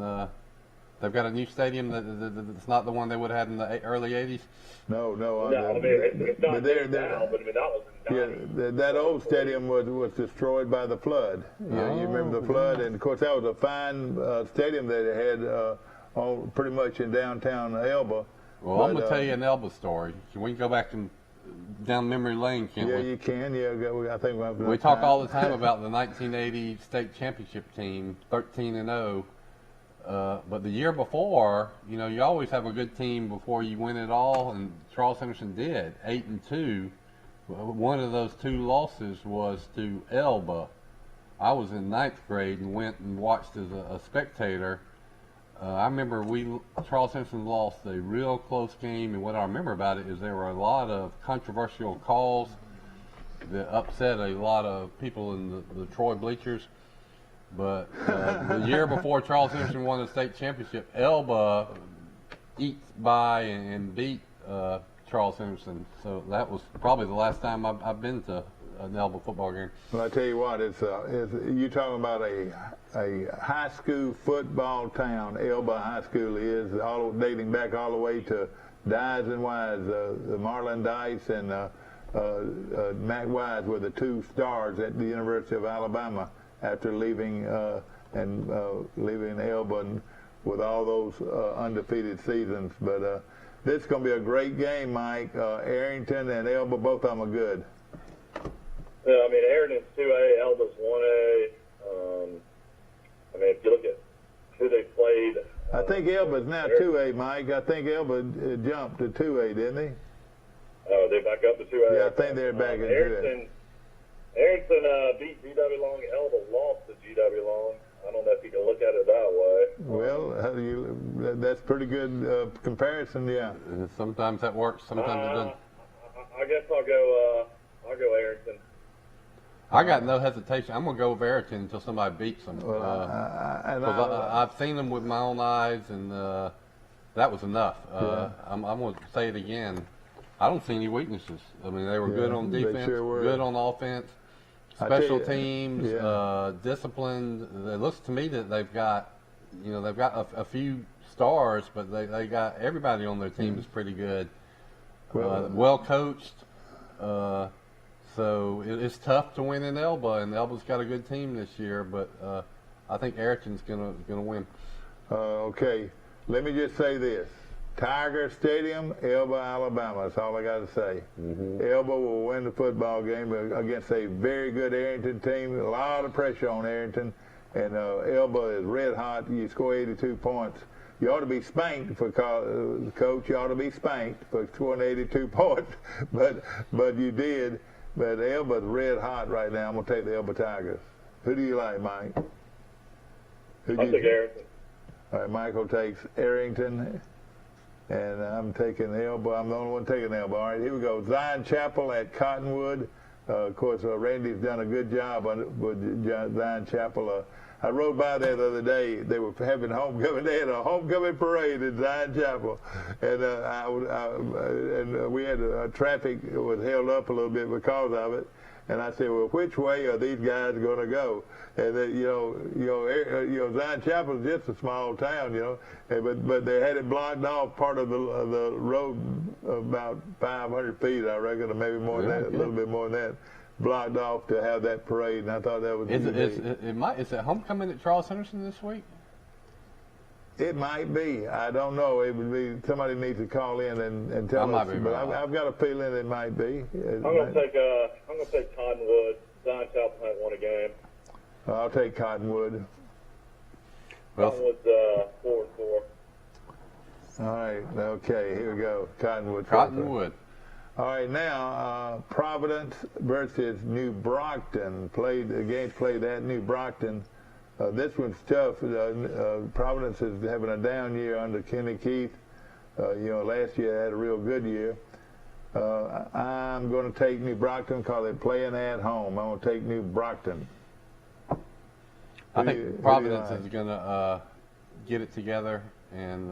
they've got a new stadium that's not the one they would have had in the early 80s. No. I mean, it's not there now, but I mean, that was in the 90s. Yeah, that old stadium was destroyed by the flood. Yeah, you remember the flood, and of course that was a fine stadium that they had pretty much in downtown Elba. Well, I'm going to tell you an Elba story. We can go back and down memory lane, can't Yeah, we? you can. Yeah, I think we'll have We talk all the time about the 1980 state championship team, 13-0. But the year before, you know, you always have a good team before you win it all, and Charles Henderson did, 8-2. One of those 2 losses was to Elba. I was in 9th grade and went and watched as a spectator. I remember Charles Henderson lost a real close game, and what I remember about it is there were a lot of controversial calls that upset a lot of people in the Troy bleachers. But the year before Charles Henderson won the state championship, Elba eked by and beat Charles Henderson. So that was probably the last time I've been to an Elba football game. Well, I tell you what, it's you're talking about a high school football town. Elba High School is dating back all the way to Dyes and Wise. The Marlon Dice and Mac Wise were the 2 stars at the University of Alabama after leaving Elba with all those undefeated seasons. But this is going to be a great game, Mike. Arrington and Elba, both of them are good. I mean, Arrington's 2A, Elba's 1A. I mean, if you look at who they played. I think Elba's now 2A, Mike. I think Elba jumped to 2A, didn't he? Oh, they back up to 2A? Yeah, I think they're back in 2A. Arrington beat GW Long. Elba lost to GW Long. I don't know if you can look at it that way. Well, that's pretty good comparison, yeah. And sometimes that works, sometimes it doesn't. I guess I'll go Arrington. I got no hesitation. I'm going to go with Arrington until somebody beats them. Well, I've seen them with my own eyes, and that was enough. I'm going to say it again. I don't see any weaknesses. I mean, they were good on defense, good on offense, special teams, disciplined. It looks to me that they've got a few stars, but they got everybody on their team is pretty good. Well coached. So it's tough to win in Elba, and Elba's got a good team this year, but I think Arrington's gonna win. Okay, let me just say this. Tiger Stadium, Elba, Alabama. That's all I got to say. Elba will win the football game against a very good Arrington team. A lot of pressure on Arrington, and Elba is red hot. You score 82 points. You ought to be spanked for coach. You ought to be spanked for scoring 82 points, but you did. But Elba's red hot right now. I'm gonna take the Elba Tigers. Who do you like, Mike? I'll take Arrington. All right, Michael takes Arrington. And I'm taking Elba. I'm the only one taking Elba. All right, here we go. Zion Chapel at Cottonwood. Of course, Randy's done a good job with Zion Chapel. I rode by there the other day. They were having homecoming. They had a homecoming parade in Zion Chapel, and we had traffic was held up a little bit because of it. And I said, well, which way are these guys going to go? And Zion Chapel is just a small town, but they had it blocked off part of the road about 500 feet, I reckon, or maybe more than that, a little bit more than that, blocked off to have that parade. And I thought that was is it homecoming at Charles Henderson this week? It might be. I don't know. It would be. Somebody needs to call in and tell us. But I've got a feeling it might be. I'm going to take Cottonwood. Zion Chapel hasn't won a game. I'll take Cottonwood. Cottonwood's 4-4. All right. Okay. Here we go. Cottonwood. Cottonwood. All right. Now Providence versus New Brockton. The game's played at New Brockton. This one's tough. Providence is having a down year under Kenny Keith. Last year they had a real good year. I'm going to take New Brockton because they're playing at home. I'm going to take New Brockton. I think Providence is going to get it together and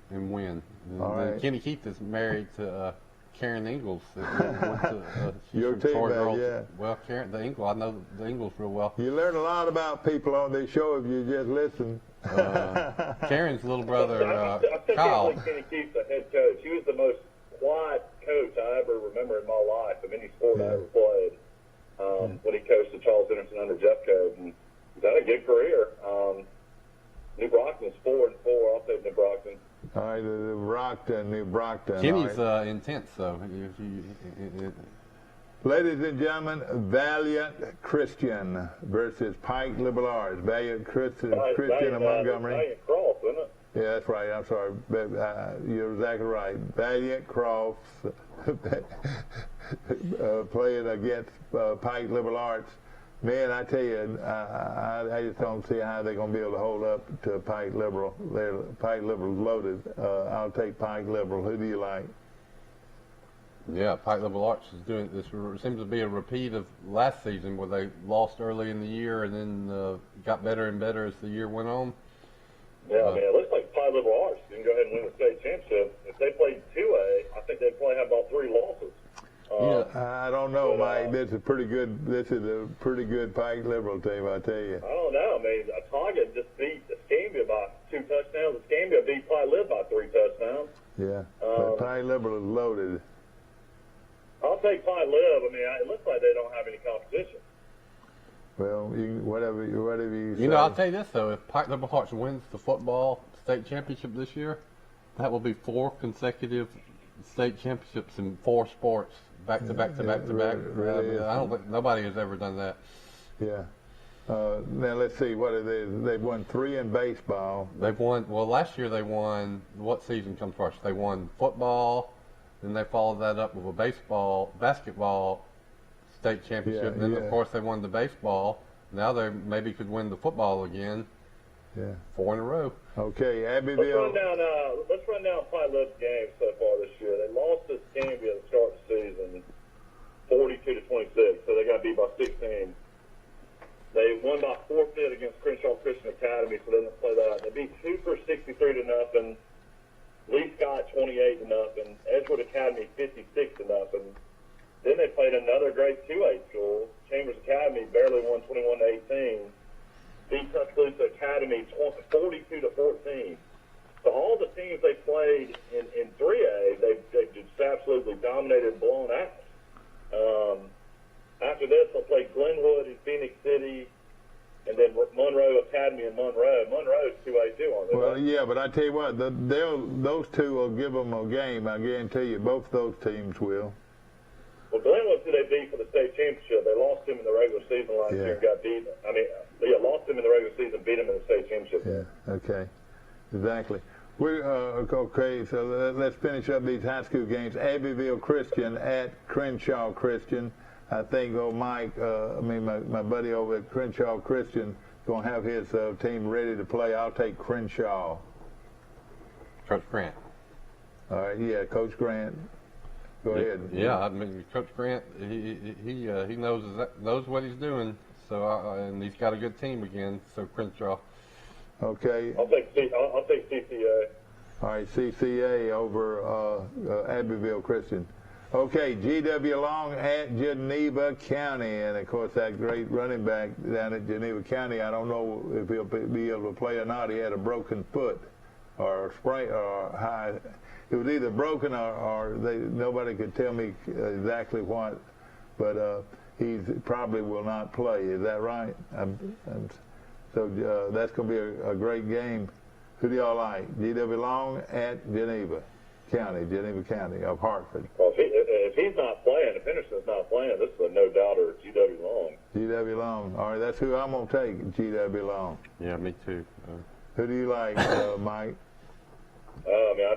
win. And Kenny Keith is married to Karen Ingalls. Your teammate, yeah. Well, Karen, the Ingalls, I know the Ingalls real well. You learn a lot about people on this show if you just listen. Karen's little brother, I Kyle. think Kenny Keith's the head coach. He was the most quiet coach I ever remember in my life of any sport I ever played. When he coached at Charles Henderson under Jeff Code, and he's had a good career. New Brockton's 4-4. I'll take New Brockton. All right, New Brockton. Kenny's intense, though. Ladies and gentlemen, Valiant Christian versus Pike Liberal Arts. Valiant Christian of Montgomery. Valiant Cross, isn't it? Yeah, that's right. I'm sorry. You're exactly right. Valiant Cross playing against Pike Liberal Arts. Man, I tell you, I just don't see how they're going to be able to hold up to Pike Liberal. Pike Liberal's loaded. I'll take Pike Liberal. Who do you like? Yeah, Pike Liberal Arts is doing this. Seems to be a repeat of last season where they lost early in the year and then got better and better as the year went on. Yeah, I mean, it looks like Pike Liberal Arts can go ahead and win the state championship. If they played 2A, I think they'd probably have about 3 losses. I don't know, Mike. This is a pretty good Pike Liberal team, I tell you. I don't know. I mean, Tonga just beat Escambia by 2 touchdowns. Escambia beat Pike Lib by 3 touchdowns. Yeah, but Pike Liberal is loaded. I'll take Pike Lib. I mean, it looks like they don't have any competition. Well, whatever you say. I'll tell you this, though. If Pike Liberal Arts wins the football state championship this year, that will be 4 consecutive state championships in 4 sports, back to back to back to back. Really I don't think nobody has ever done that. Yeah. Now let's see. What are they? They've won 3 in baseball. They've won. Well, last year they won. What season comes first? They won football, then they followed that up with a basketball state championship. Yeah, then yeah. of course they won the baseball. Now they maybe could win the football again. Yeah. 4 in a row. Okay, Let's Abbeville. run down Pine Bluff's games so far this year. They lost this game at the start of the season, 42-26. So they got beat by 16. They won by forfeit against Crenshaw Christian Academy, so they didn't play that. They beat Cooper 63-0, Lee Scott 28-0, Edgewood Academy 56-0. Then they played another grade 2A school, Chambers Academy, barely won 21-18. Beat Tuscaloosa Academy 42-14. So all the teams they played in 3A, they just absolutely dominated and blown out. After this, they'll play Glenwood in Phoenix City, and then Monroe Academy in Monroe. Monroe's 2A too, aren't they? Well, yeah, but I tell you what, those two will give them a game. I guarantee you, both those teams will. Well, Glenwood's who they beat for the state championship. They lost him in the regular season last year and got beat. Lost him in the regular season, beat him in the state championship. Yeah. Okay. Exactly. Okay. So let's finish up these high school games. Abbeville Christian at Crenshaw Christian. I think Mike, my buddy over at Crenshaw Christian, going to have his team ready to play. I'll take Crenshaw. Coach Grant. All right. Yeah, Coach Grant. Go ahead. Yeah, I mean, Coach Grant, he knows what he's doing. So and he's got a good team again. So Crenshaw. Okay. I'll take CCA. All right, CCA over Abbeville Christian. Okay, G.W. Long at Geneva County, and of course that great running back down at Geneva County. I don't know if he'll be able to play or not. He had a broken foot or a sprain or high. It was either broken or nobody could tell me exactly what, but he probably will not play. Is that right? So that's going to be a great game. Who do y'all like? G.W. Long at Geneva County of Hartford. Well, if he's not playing, if Henderson's not playing, this is a no-doubter, G.W. Long. G.W. Long. All right, that's who I'm going to take, G.W. Long. Yeah, me too. Who do you like, Mike? I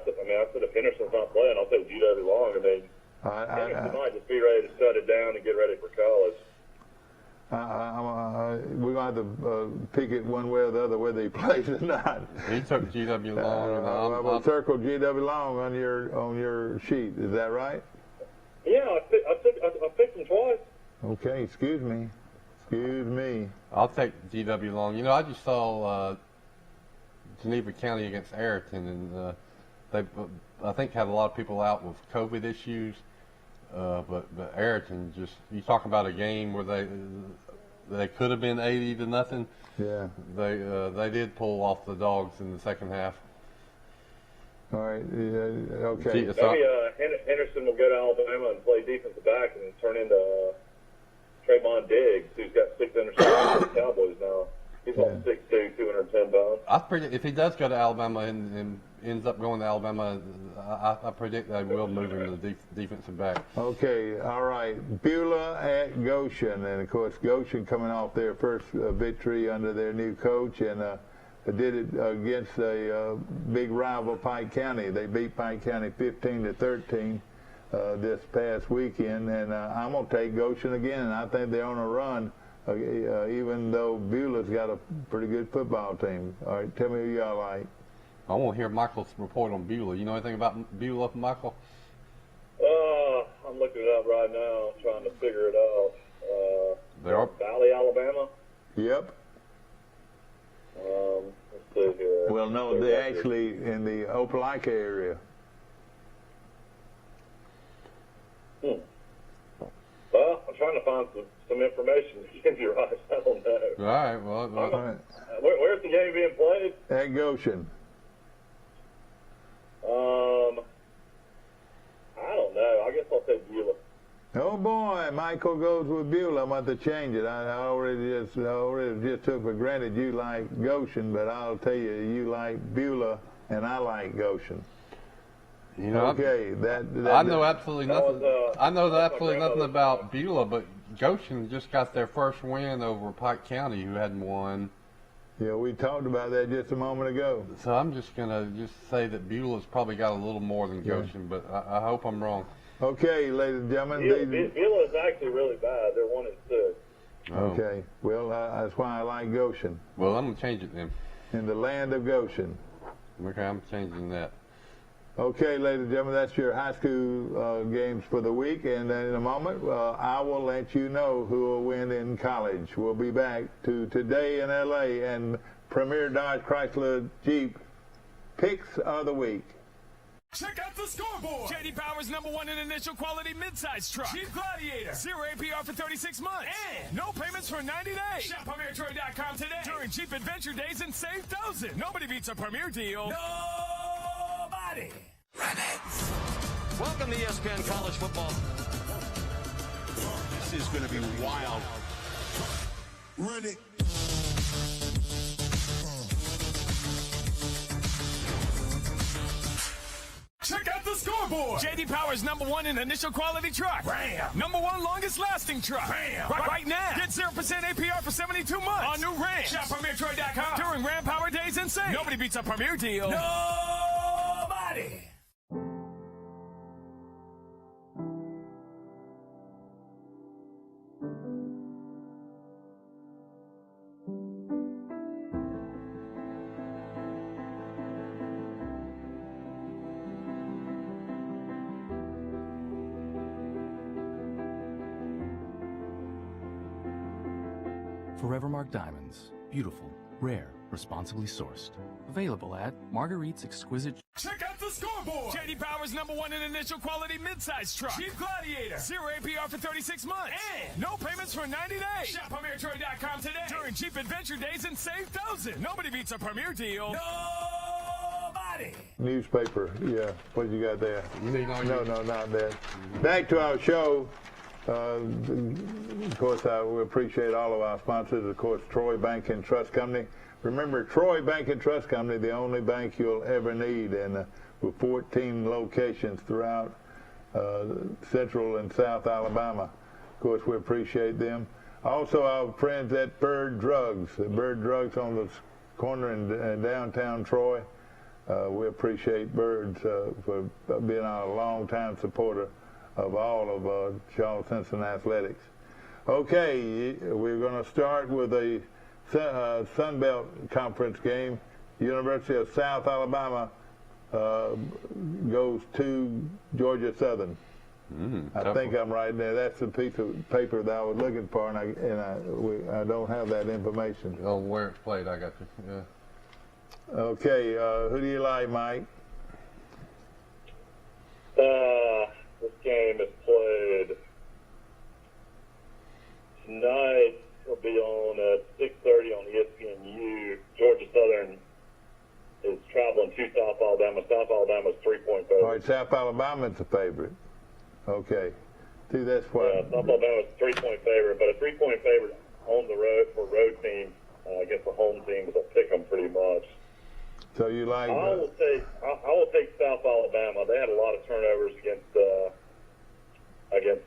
said if Henderson's not playing, I'll take G.W. Long. Henderson might just be ready to shut it down and get ready for college. We're going to have to pick it one way or the other, whether he plays or not. He took G.W. Long. And I'll circle G.W. Long on your sheet. Is that right? Yeah, I picked him twice. Okay, excuse me. I'll take G.W. Long. You know, I just saw Geneva County against Ayrton, and they, I think, had a lot of people out with COVID issues. But Ayrton you talk about a game where they could have been 80-0. Yeah. They did pull off the dogs in the second half. All right. Yeah, okay. Maybe Henderson will go to Alabama and play defensive back and turn into Trayvon Diggs, who's got 6 interceptions for the Cowboys now. He's on 6'2", 210 pounds. I predict if he does go to Alabama and ends up going to Alabama, I predict they will move him to the defensive back. Okay, all right. Beulah at Goshen, and of course Goshen coming off their first victory under their new coach, and did it against a big rival, Pike County. They beat Pike County 15-13 this past weekend, and I'm gonna take Goshen again, and I think they're on a run. Even though Beulah's got a pretty good football team. All right, tell me who y'all like. I want to hear Michael's report on Beulah. You know anything about Beulah, Michael? I'm looking it up right now, trying to figure it out. Valley, Alabama? Yep. Let's see here. Well, no, they're actually in the Opelika area. Well, I'm trying to find some information to give you, Rice. I don't know. All right. Well, All right. Where's the game being played? At Goshen. I don't know. I guess I'll take Beulah. Oh boy, Michael goes with Beulah. I'm about to change it. I already just took for granted you like Goshen, but I'll tell you, you like Beulah, and I like Goshen. You know, Okay, I know absolutely nothing. I know that was absolutely my nothing grandmother's about Beulah, but Goshen just got their first win over Pike County, who hadn't won. Yeah, we talked about that just a moment ago. So I'm just gonna say that Beulah's probably got a little more than Goshen, but I hope I'm wrong. Okay, ladies and gentlemen. Beulah is actually really bad. They're 1-6. Oh. Okay, well, that's why I like Goshen. Well, I'm gonna change it then. In the land of Goshen. Okay, I'm changing that. Okay, ladies and gentlemen, that's your high school games for the week. And in a moment, I will let you know who will win in college. We'll be back to Today in L.A. and Premier Dodge Chrysler Jeep Picks of the Week. Check out the scoreboard. J.D. Power's #1 in initial quality midsize truck. Jeep Gladiator. 0 APR for 36 months. And no payments for 90 days. Shop PremierTroy.com today during Jeep Adventure Days and save thousands. Nobody beats a Premier deal. Nobody. Run it. Welcome to ESPN College Football. This is going to be wild. Run it. Check out the scoreboard. J.D. Power's #1 in initial quality truck. Ram. #1 longest lasting truck. Ram. Right now. Get 0% APR for 72 months on new Ram. Shop PremierTroy.com during Ram Power Days and save. Nobody beats a Premier deal. Nobody. Forevermark Diamonds. Beautiful, rare, responsibly sourced. Available at Marguerite's Exquisite. Check out the scoreboard. J.D. Power's #1 in initial quality midsize truck. Jeep Gladiator. 0 APR for 36 months. And no payments for 90 days. Shop PremierTroy.com today during Jeep Adventure Days and save thousands. Nobody beats a Premier deal. Nobody. Newspaper, yeah. What you got there? You know, No, not that. Back to our show. Of course, we appreciate all of our sponsors. Of course, Troy Bank and Trust Company. Remember, Troy Bank and Trust Company, the only bank you'll ever need, and with 14 locations throughout Central and South Alabama. Of course, we appreciate them. Also, our friends at Bird Drugs. Bird Drugs on the corner in downtown Troy. We appreciate Birds for being our longtime supporter of all of Charles Simpson Athletics. Okay, we're going to start with a Sun Belt Conference game. University of South Alabama goes to Georgia Southern. I think I'm right there. That's the piece of paper that I was looking for, and I don't have that information. Oh, where it's played, I got you. Yeah. Okay, who do you like, Mike? This game is played tonight. It'll be on at 6:30 on ESPNU. Georgia Southern is traveling to South Alabama. South Alabama's 3-point favorite. All right, South Alabama's the favorite. Okay. See, that's why. Yeah, South Alabama's a 3-point favorite, but a 3-point favorite on the road for a road team against the home team is a pick 'em pretty much. So you like? I will take South Alabama. They had a lot of turnovers against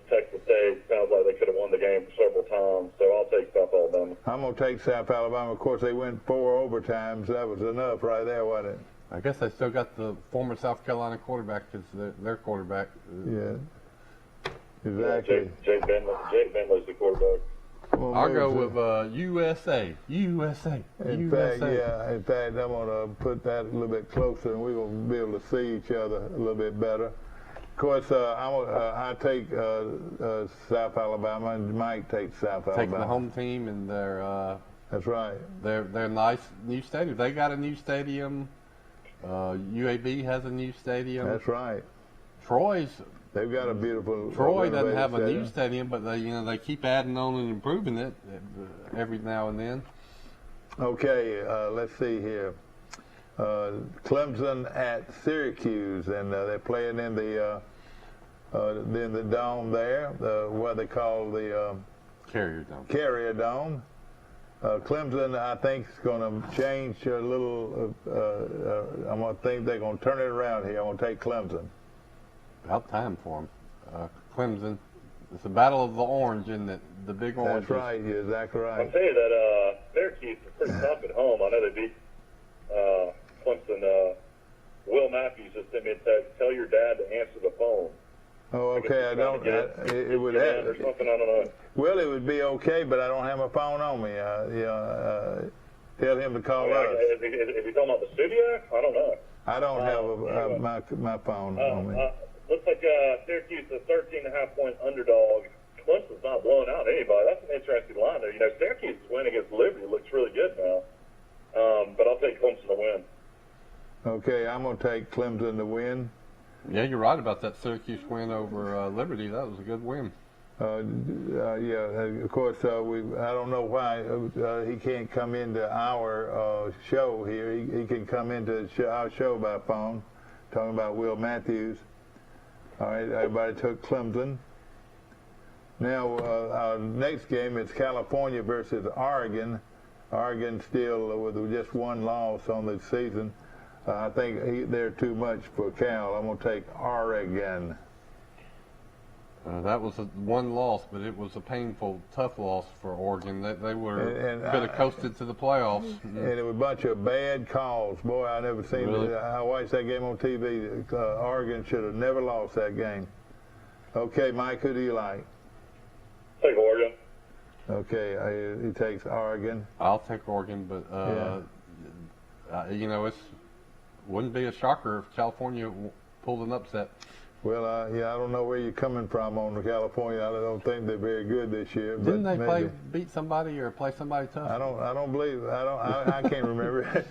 Texas State. Sounds like they could have won the game several times. So I'll take South Alabama. I'm gonna take South Alabama. Of course, they went 4 overtimes. That was enough right there, wasn't it? I guess they still got the former South Carolina quarterback because their quarterback. Yeah. Exactly. Jake Bentley's the quarterback. Well, I'll go with USA. USA. In fact, I'm going to put that a little bit closer, and we're going to be able to see each other a little bit better. Of course, I take South Alabama, and Mike takes South Alabama. Taking the home team and their. That's right. Their nice new stadium. They got a new stadium. UAB has a new stadium. That's right. They've got a beautiful. Troy doesn't have a new stadium, but they keep adding on and improving it every now and then. Okay, let's see here. Clemson at Syracuse, and they're playing in the dome there, what they call the Carrier Dome. Carrier Dome. Clemson, I think, is going to change a little. I'm going to think they're going to turn it around here. I'm going to take Clemson. About time for them. Clemson. It's a battle of the orange, isn't it? The big orange. That's right. You're exactly right. I'll tell you that Syracuse is pretty tough at home. I know they beat Clemson. Will Matthews just sent me a text. Tell your dad to answer the phone. Oh, okay. I don't. It would have. Or something. I don't know. Well, it would be okay, but I don't have my phone on me. Tell him to call us. Is he talking about the studio? I don't know. I don't have my phone on me. Looks like Syracuse is a 13.5-point underdog. Clemson's not blowing out anybody. That's an interesting line there. You know, Syracuse's win against Liberty looks really good now. But I'll take Clemson to win. Okay, I'm going to take Clemson to win. Yeah, you're right about that Syracuse win over Liberty. That was a good win. Yeah, of course, I don't know why he can't come into our show here. He can come into our show by phone, talking about Will Matthews. All right, everybody took Clemson. Now, our next game is California versus Oregon. Oregon still with just one loss on the season. I think they're too much for Cal. I'm going to take Oregon. That was one loss, but it was a painful, tough loss for Oregon. They could have coasted to the playoffs. And it was a bunch of bad calls. Boy, I never seen it. I watched that game on TV. Oregon should have never lost that game. Okay, Mike, who do you like? Take Oregon. Okay, he takes Oregon. I'll take Oregon, but you know, it wouldn't be a shocker if California pulled an upset. Well, I don't know where you're coming from on California. I don't think they're very good this year. Didn't they beat somebody or play somebody tough? I don't believe. I can't remember.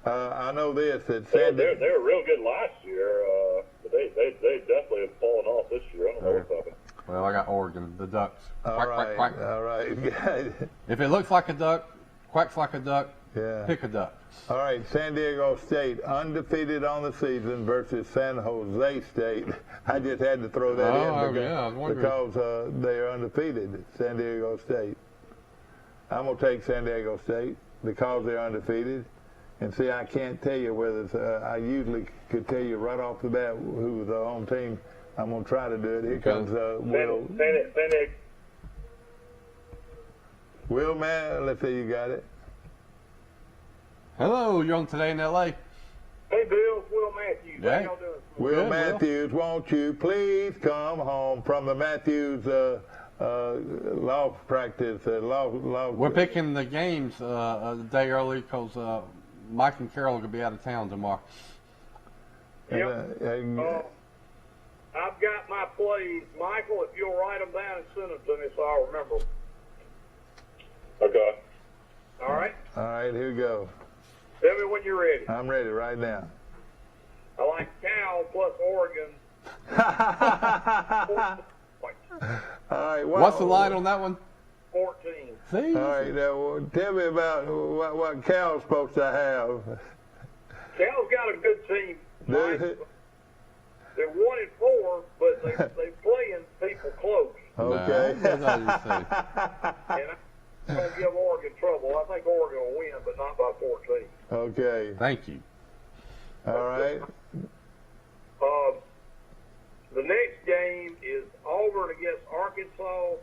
I know this. That they were real good last year, but they definitely have fallen off this year. I don't know what's happening. Well, I got Oregon, the Ducks. All quack, quack. All right. If it looks like a duck, quacks like a duck, yeah. Pick a duck. All right, San Diego State, undefeated on the season versus San Jose State. I just had to throw that in because they are undefeated, San Diego State. I'm going to take San Diego State because they're undefeated. And see, I can't tell you whether it's, I usually could tell you right off the bat who was the home team. I'm going to try to do it. Here comes Will. Will, man, let's see, you got it. Hello, you're on Today in L.A. Hey, Bill, Will Matthews. Hey. How y'all doing? Will Matthews, won't you please come home from the Matthews law practice? We're picking the games a day early because Mike and Carol are going to be out of town tomorrow. Yep. I've got my plays. Michael, if you'll write them down and send them to me so I'll remember them. Okay. All right? All right, here we go. Tell me when you're ready. I'm ready right now. I like Cal plus Oregon. All right. What's the line on that one? 14. See? All right. Now, tell me about what Cal's supposed to have. Cal's got a good team. They're 1-4, but they playing people close. Okay. And I'm going to give Oregon trouble. I think Oregon will win, but not by 14. Okay. Thank you. All right. The next game is Auburn against Arkansas.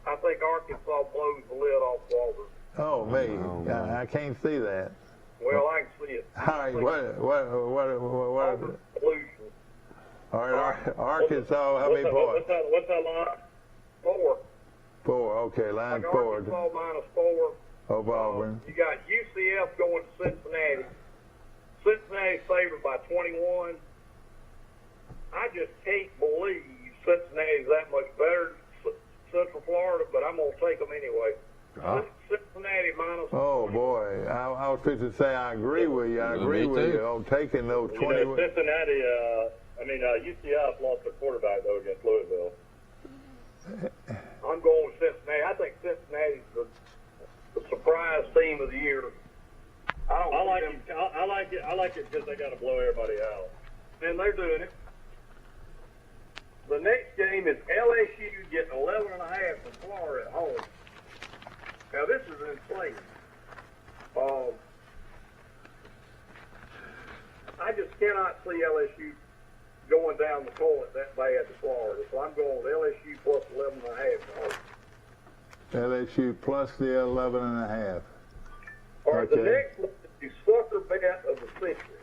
I think Arkansas blows the lid off Auburn. Oh, me. I can't see that. Well, I can see it. All right. What? Collusion. All right. Arkansas, how many points? What's that line? 4. 4. Okay, line 4. Arkansas -4. Over Auburn. You got UCF going to Cincinnati. Cincinnati favored by 21. I just can't believe Cincinnati's that much better than Central Florida, but I'm going to take them anyway. Cincinnati -. Oh, boy. I was fixing to say I agree with you. I agree with you on taking those 20. You know, Cincinnati, UCF lost their quarterback, though, against Louisville. I'm going with Cincinnati. I think Cincinnati's the surprise team of the year. I like it because they got to blow everybody out. And they're doing it. The next game is LSU getting 11.5 from Florida at home. Now, this is insane. I just cannot see LSU going down the toilet that bad to Florida. So I'm going with LSU plus 11.5. LSU plus the 11.5. All right, the next one is the sucker bet of the century.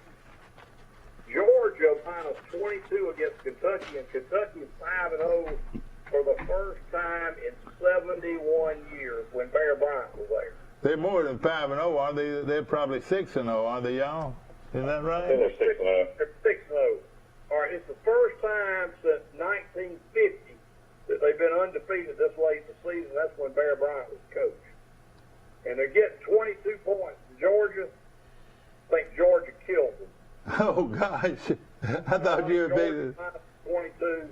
Georgia minus 22 against Kentucky, and Kentucky is 5-0 for the first time in 71 years when Bear Bryant was there. They're more than 5-0, aren't they? They're probably 6-0, aren't they, y'all? Isn't that right? They're 6-0. They're 6-0. All right, it's the first time since 1950 that they've been undefeated this late in the season. That's when Bear Bryant was coach. And they're getting 22 points in Georgia. I think Georgia killed them. Oh, gosh. I thought you would be... 22.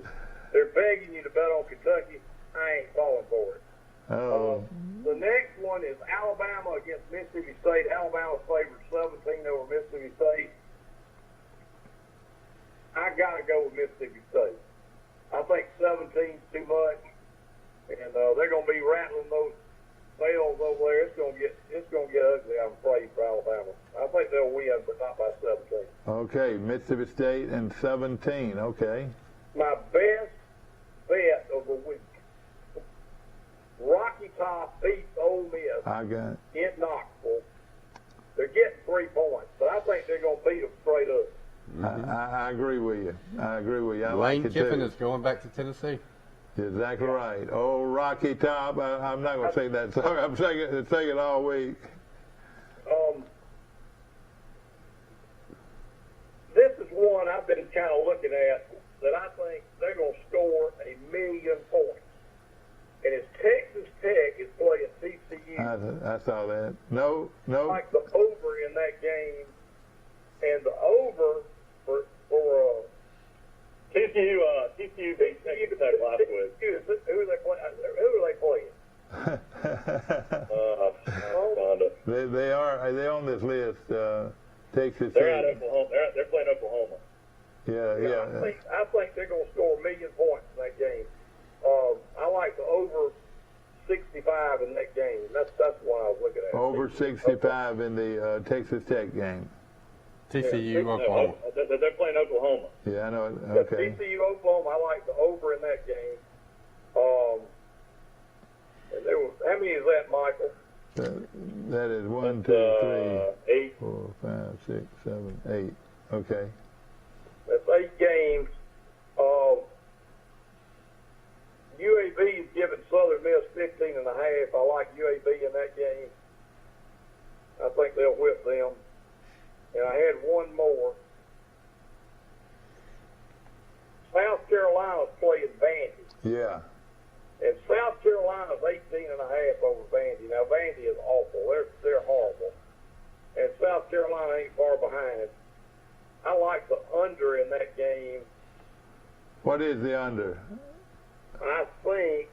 They're begging you to bet on Kentucky. I ain't falling for it. Oh. The next one is Alabama against Mississippi State. Alabama's favored 17 over Mississippi State. I got to go with Mississippi State. I think 17's too much, and they're going to be rattling those bells over there. It's going to get ugly, I'm afraid, for Alabama. I think they'll win, but not by 17. Okay, Mississippi State and 17. Okay. My best bet of the week. Rocky Top beats Ole Miss I got it. in Knoxville. They're getting 3 points, but I think they're going to beat them straight up. I agree with you. I Lane like it Kiffin too. is going back to Tennessee. You're exactly right. Oh, Rocky Top. I'm not going to sing that song. I'm singing it all week. This is one I've been kind of looking at that I think they're going to score 1,000,000 points. And it's Texas Tech is playing TCU. I saw that. No. Like the over in that game, and the over for TCU beat Texas Tech last week. Who are they playing? They are they on this list? Texas. They're at Oklahoma. They're playing Oklahoma. Yeah. I think they're going to score 1,000,000 points in that game. I like the over 65 in that game. That's what I was looking at. Over 65 in the Texas Tech game. TCU, Oklahoma. They're playing Oklahoma. Yeah, I know it. Okay. TCU, Oklahoma, I like the over in that game. And how many is that, Michael? That is 1, 2, 3, 8. 4, 5, 6, 7, 8. Okay. That's 8 games. UAB is giving Southern Miss 15.5. I like UAB in that game. I think they'll whip them. And I had one more. South Carolina's playing Vandy. Yeah. And South Carolina's 18.5 over Vandy. Now, Vandy is awful. They're horrible. And South Carolina ain't far behind. I like the under in that game. What is the under? I think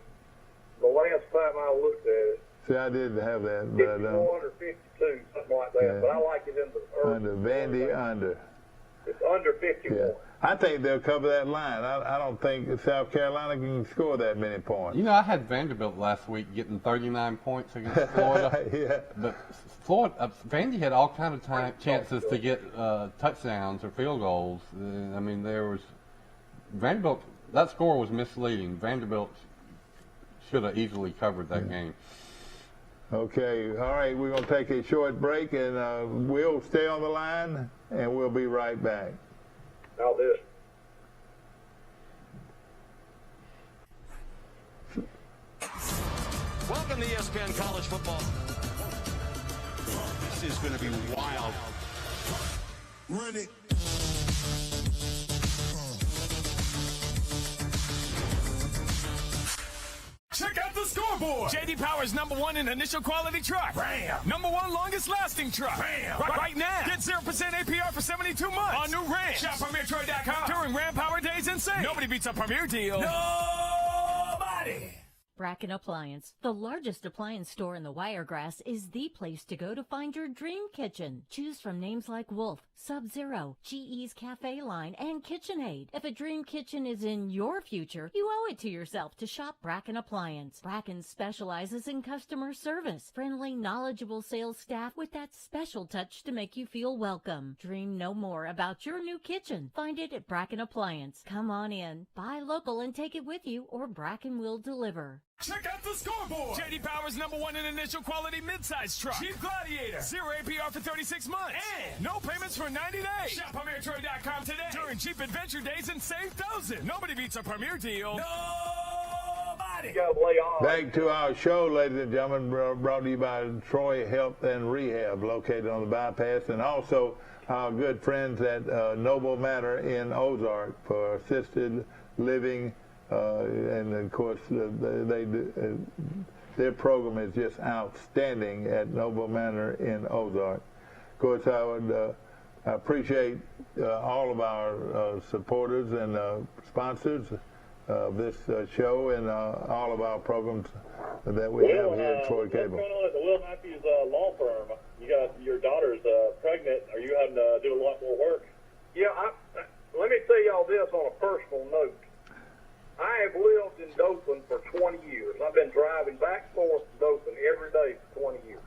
the last time I looked at it, See, I did have that, but I 51 don't. or 52, something like that. Yeah. But I like it in the early. Under Vandy under. It's under 51. Yeah. I think they'll cover that line. I don't think South Carolina can score that many points. You know, I had Vanderbilt last week getting 39 points against Florida. Yeah. But Vandy had all kind of chances to get touchdowns or field goals. I mean, Vanderbilt. That score was misleading. Vanderbilt should have easily covered that game. Okay, all right, we're going to take a short break, and we'll stay on the line, and we'll be right back. I'll do it. Welcome to ESPN College Football. This is going to be wild. Run it. Check out the scoreboard. J.D. Power's #1 in initial quality truck. Ram. #1 longest lasting truck. Ram. Right now. Get 0% APR for 72 months on new Ram. Shop PremierTroy.com during Ram Power Days and save. Nobody beats a Premier deal. Nobody. Bracken Appliance, the largest appliance store in the Wiregrass, is the place to go to find your dream kitchen. Choose from names like Wolf, Sub-Zero, GE's Cafe Line, and KitchenAid. If a dream kitchen is in your future, you owe it to yourself to shop Bracken Appliance. Bracken specializes in customer service, friendly, knowledgeable sales staff with that special touch to make you feel welcome. Dream no more about your new kitchen. Find it at Bracken Appliance. Come on in, buy local and take it with you, or Bracken will deliver. Check out the scoreboard. J.D. Power's #1 in initial quality midsize truck. Jeep Gladiator. 0 APR for 36 months. And no payments for 90 days. Shop PremierTroy.com today during Jeep Adventure Days and save thousands. Nobody beats a Premier deal. Nobody. Back to our show, ladies and gentlemen, brought to you by Troy Health and Rehab, located on the bypass, and also our good friends at Noble Manor in Ozark for assisted living. And of course, their program is just outstanding at Noble Manor in Ozark. Of course, I would appreciate all of our supporters and sponsors of this show and all of our programs that we have here at Troy Cable. What's going on at the Will Matthews law firm? You got your daughter's pregnant. Are you having to do a lot more work? Yeah, let me tell y'all this on a personal note. I have lived in Dothan for 20 years. I've been driving back and forth to Dothan every day for 20 years.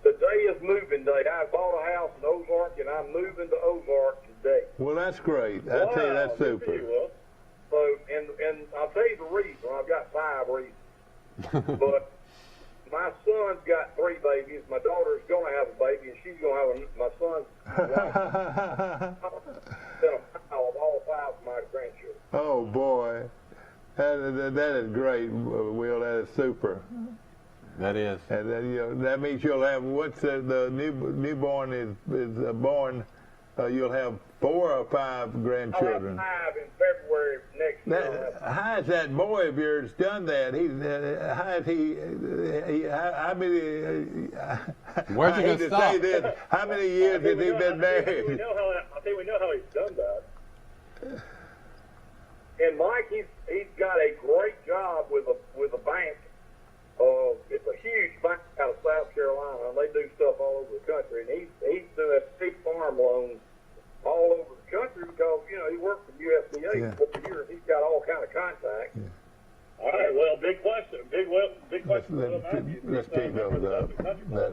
Today is moving day. I bought a house in Ozark, and I'm moving to Ozark today. Well, that's great. I'll tell you, that's super. So, and I'll tell you the reason. I've got 5 reasons. But my son's got 3 babies. My daughter's going to have a baby, and she's going to have my son's wife. Of all 5 of my grandchildren. Oh boy, that is great, Will. That is super. That is. And that means you'll have once the newborn is born, you'll have 4 or 5 grandchildren. I'll have 5 in February next year. How has that boy of yours done that? How many? Where's he gonna stop? How many years has he been married? I think we know how he's done that. And Mike, he's got a great job with a bank. It's a huge bank out of South Carolina, and they do stuff all over the country. And he's doing big farm loans all over the country because he worked for USDA for years. He's got all kind of contacts. Yeah. All right. Well, big question. Big question. Let's take that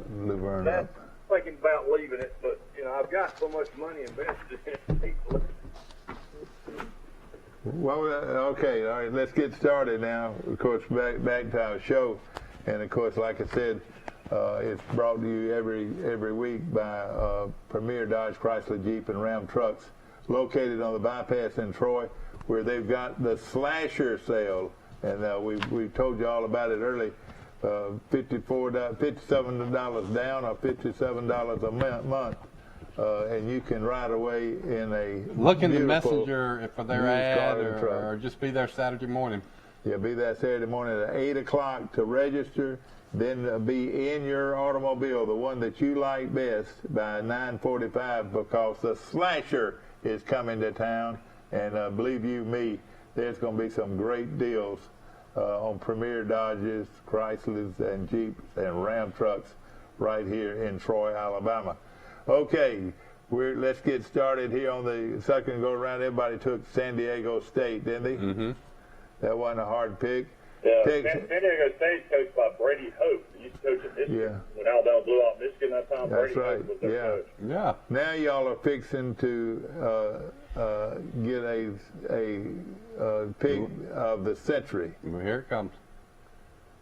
Laverne up. I'm thinking about leaving it, but I've got so much money invested in it. Well, okay, all right, let's get started now. Of course, back to our show, and of course, like I said, it's brought to you every week by Premier Dodge, Chrysler, Jeep, and Ram trucks, located on the bypass in Troy, where they've got the slasher sale, and we told you all about it early. $57 down or $57 a month. And you can ride away in a look in the messenger for their ad or just be there Saturday morning. Yeah, be there Saturday morning at 8 o'clock to register, then be in your automobile, the one that you like best, by 9:45 because the slasher is coming to town. And believe you me, there's going to be some great deals on Premier Dodges, Chryslers, and Jeeps and Ram trucks right here in Troy, Alabama. Okay, let's get started here on the second go around. Everybody took San Diego State, didn't they? Mm-hmm. That wasn't a hard pick. Yeah, San Diego State coached by Brady Hope. He used to coach at Michigan. Yeah. When Alabama blew out Michigan that time, That's Brady right. Hope was their coach. Yeah. Now y'all are fixing to get a pick of the century. Well, here it comes.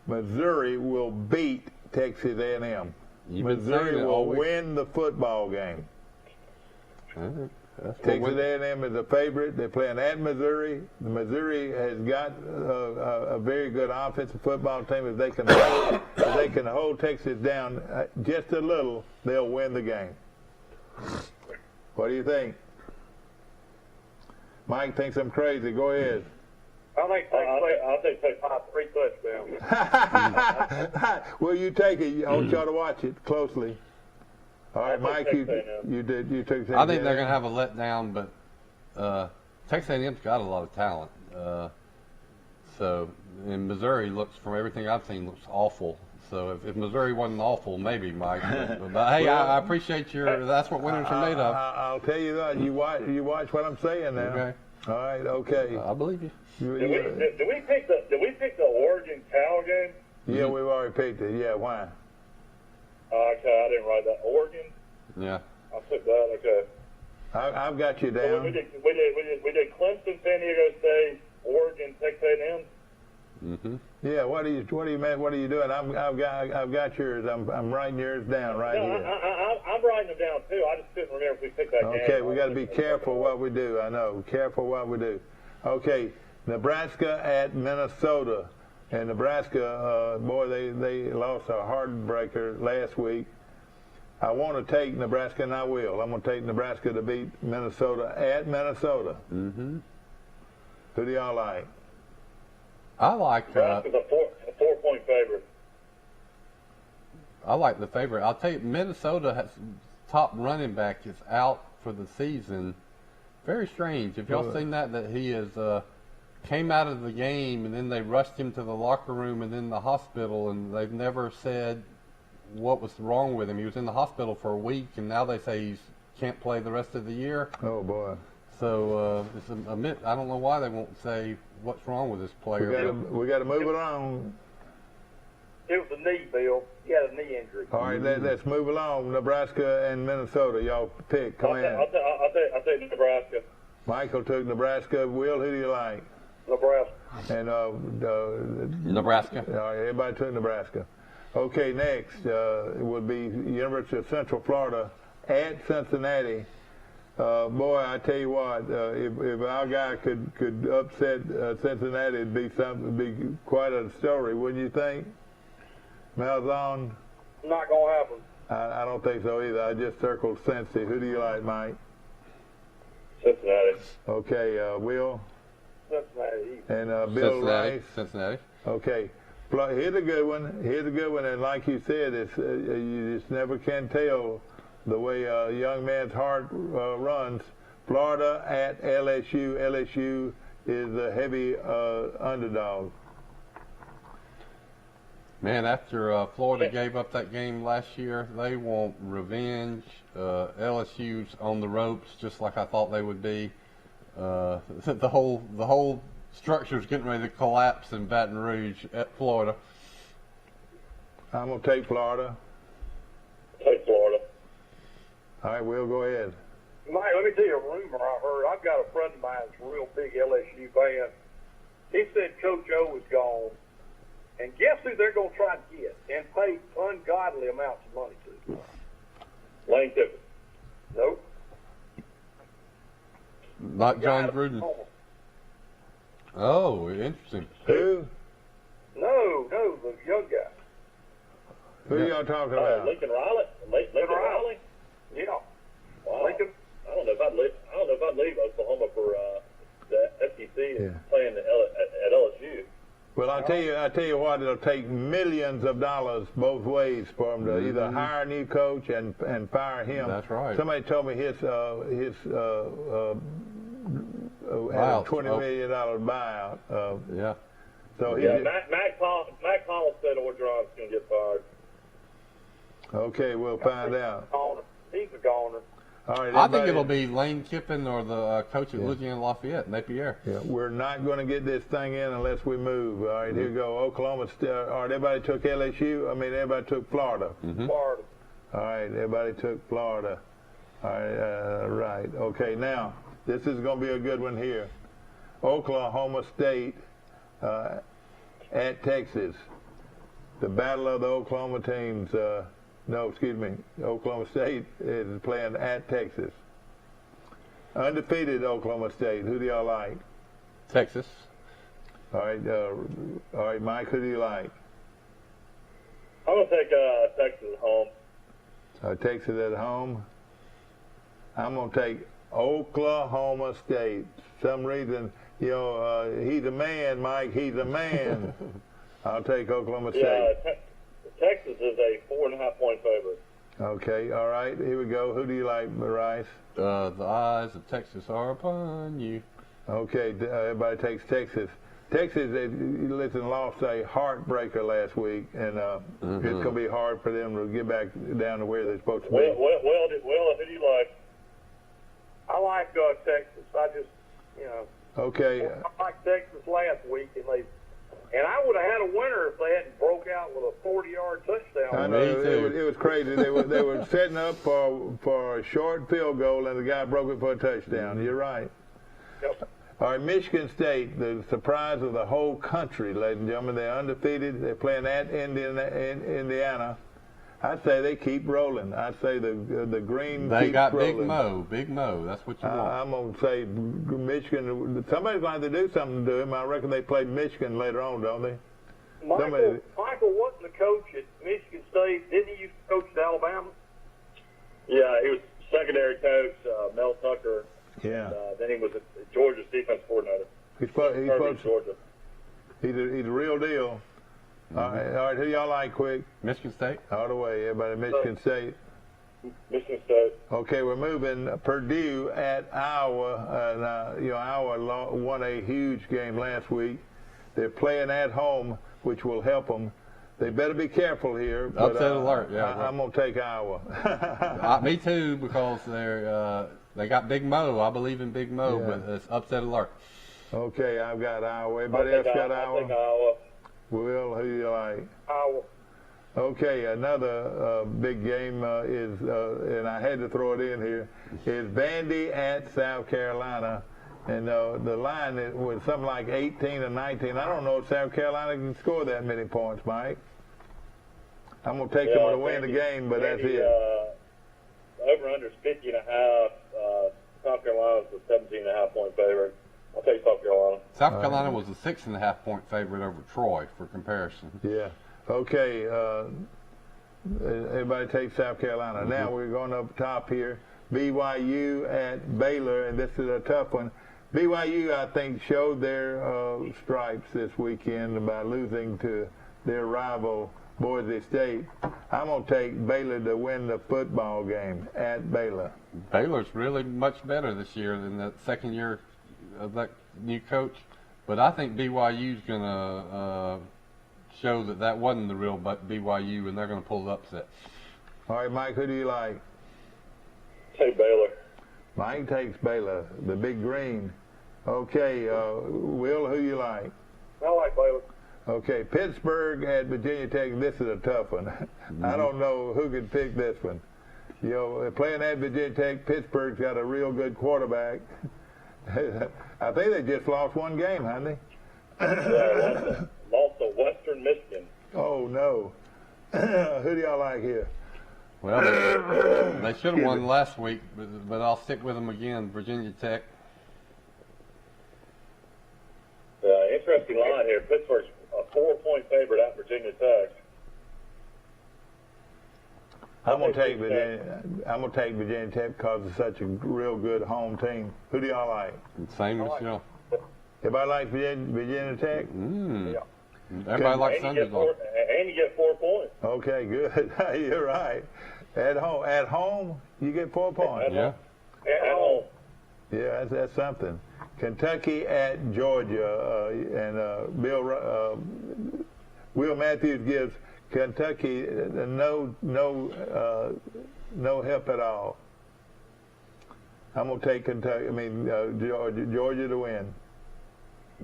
Missouri will beat Texas A&M. Missouri will win the football game. Texas A&M is a favorite. They're playing at Missouri. Missouri has got a very good offensive football team. If they can hold Texas down just a little, they'll win the game. What do you think? Mike thinks I'm crazy. Go ahead. I'll take 3 touchdowns. Well, you take it. I want y'all to watch it closely. All right, Mike, you took. I think they're going to have a letdown, but Texas A&M's got a lot of talent. So, and Missouri looks, from everything I've seen, looks awful. So if Missouri wasn't awful, maybe, Mike. But hey, Well, I appreciate that's what winners are made of. I'll tell you that. You watch what I'm saying now. Okay. All right. Okay. I believe you. Did we pick the Oregon Cal game? Yeah, we've already picked it. Yeah. Why? Okay, I didn't write that. Oregon. Yeah. I took that. Okay. I've got you So down. we did Clemson, San Diego State, Oregon, Texas A&M. Mm-hmm. Yeah. What are you doing? I've got yours. I'm writing yours down right here. I'm writing them down too. I just couldn't remember if we picked that game. Okay, we got to be careful what we do. I know. Careful what we do. Okay, Nebraska at Minnesota. And Nebraska, boy, they lost a heartbreaker last week. I want to take Nebraska, and I will. I'm going to take Nebraska to beat Minnesota at Minnesota. Mm-hmm. Who do y'all like? I like. Nebraska's a 4-point favorite. I like the favorite. I'll tell you, Minnesota has top running back is out for the season. Very strange. If y'all seen that he is came out of the game and then they rushed him to the locker room and then the hospital, and they've never said what was wrong with him. He was in the hospital for a week, and now they say he can't play the rest of the year. Oh boy. So it's I don't know why they won't say what's wrong with this player. We got to move it on. It was a knee, Bill. He had a knee injury. All right, let's move along. Nebraska and Minnesota. Y'all pick. Come in. I'll take Nebraska. Michael took Nebraska. Will, who do you like? Nebraska. And Nebraska. All right, everybody took Nebraska. Okay, next it would be University of Central Florida at Cincinnati. Boy, I tell you what, if our guy could upset Cincinnati, it'd be quite a story, wouldn't you think? Malzahn? Not going to happen. I don't think so either. I just circled Cincy. Who do you like, Mike? Cincinnati. Okay, Will? Cincinnati. And Bill Rice? Cincinnati. Okay. Here's a good one. And like you said, you just never can tell the way a young man's heart runs. Florida at LSU. LSU is a heavy underdog. Man, after Florida gave up that game last year, they want revenge. LSU's on the ropes, just like I thought they would be. The whole structure's getting ready to collapse in Baton Rouge at Florida. I'm gonna take Florida. Take Florida. All right, Will, go ahead. Mike, let me tell you a rumor I heard. I've got a friend of mine that's a real big LSU fan. He said Coach O is gone. And guess who they're going to try to get and pay ungodly amounts of money to? Lane Kiffin. Nope. Not John Gruden. Oh, interesting. Who? No, the young guy. Who y'all talking about? Lincoln Riley. Lincoln Riley. Yeah. Wow. Lincoln. I don't know if I'd leave Oklahoma for the SEC and playing at LSU. Well, I tell you what, it'll take millions of dollars both ways for him to either hire a new coach and fire him. That's right. Somebody told me his had a $20 million buyout. Yeah. So Matt Collins said Orgeron's going to get fired. Okay, we'll find out. He's a goner. All right, I think it'll be Lane Kiffin or the coach at Louisiana Lafayette, Napier. Yeah, we're not going to get this thing in unless we move. All right, here we go. Oklahoma. All right, everybody took LSU. Everybody took Florida. Florida. All right, everybody took Florida. All right, right. Okay, now, this is going to be a good one here. Oklahoma State at Texas. The battle of the Oklahoma teams. Oklahoma State is playing at Texas. Undefeated Oklahoma State. Who do y'all like? Texas. All right, Mike, who do you like? I'm going to take Texas at home. Texas at home. I'm going to take Oklahoma State. Some reason, he's a man, Mike. He's a man. I'll take Oklahoma State. Texas is a 4.5-point favorite. Okay, all right, here we go. Who do you like, Rice? The eyes of Texas are upon you. Okay, everybody takes Texas. Texas, lost a heartbreaker last week, and it's going to be hard for them to get back down to where they're supposed to be. Well, who do you like? I like Texas. I just, Okay. I like Texas last week, and I would have had a winner if they hadn't broke out with a 40-yard touchdown. I know it was crazy. They were setting up for a short field goal, and the guy broke it for a touchdown. You're right. Yep. All right, Michigan State, the surprise of the whole country, ladies and gentlemen. They're undefeated. They're playing at Indiana. I'd say they keep rolling. I'd say the green. They keeps got rolling. Big Mo. That's what you want. I'm going to say Michigan. Somebody's going to do something to him. I reckon they played Michigan later on, don't they? Michael wasn't the coach at Michigan State. Didn't he used to coach at Alabama? Yeah, he was secondary coach, Mel Tucker. Yeah. Then he was Georgia's defense coordinator. He's Georgia. He's a real deal. All right, who y'all like quick? Michigan State. All the way, everybody. Michigan State. Michigan State. Okay, we're moving. Purdue at Iowa. Iowa won a huge game last week. They're playing at home, which will help them. They better be careful here. Upset alert. Yeah, I'm going to take Iowa. Me too, because they got Big Mo. I believe in Big Mo, but it's upset alert. Okay, I've got Iowa. Everybody else got Iowa? I think Iowa. Will, who do you like? Iowa. Okay, another big game is, and I had to throw it in here, is Vandy at South Carolina. And the line was something like 18 or 19. I don't know if South Carolina can score that many points, Mike. I'm going to take them to win the game, but that's it. Over-under is 50.5. South Carolina's a 17.5 point favorite. I'll take South Carolina. South Carolina was a 6.5 point favorite over Troy, for comparison. Yeah. Okay. Everybody take South Carolina. Now we're going up top here. BYU at Baylor, and this is a tough one. BYU, I think, showed their stripes this weekend by losing to their rival Boise State. I'm going to take Baylor to win the football game at Baylor. Baylor's really much better this year than the second year of that new coach. But I think BYU's going to show that wasn't the real BYU, and they're going to pull the upset. All right, Mike, who do you like? Take Baylor. Mike takes Baylor, the big green. Okay, Will, who you like? I like Baylor. Okay, Pittsburgh at Virginia Tech. This is a tough one. I don't know who could pick this one. Playing at Virginia Tech, Pittsburgh's got a real good quarterback. I think they just lost one game, haven't they? Lost to Western Michigan. Oh, no. Who do y'all like here? Well, they should have won last week, but I'll stick with them again, Virginia Tech. Interesting line here. Pittsburgh's a 4-point favorite at Virginia Tech. I'm gonna take Virginia Tech because it's such a real good home team. Who do y'all like? Same as you. Everybody like Virginia Tech? Yeah. Everybody likes underdog. And you get 4 points. Okay, good. You're right. At home, you get 4 points. Yeah. At home. Yeah, that's something. Kentucky at Georgia, and Will Matthews gives Kentucky no help at all. I'm gonna take Georgia to win.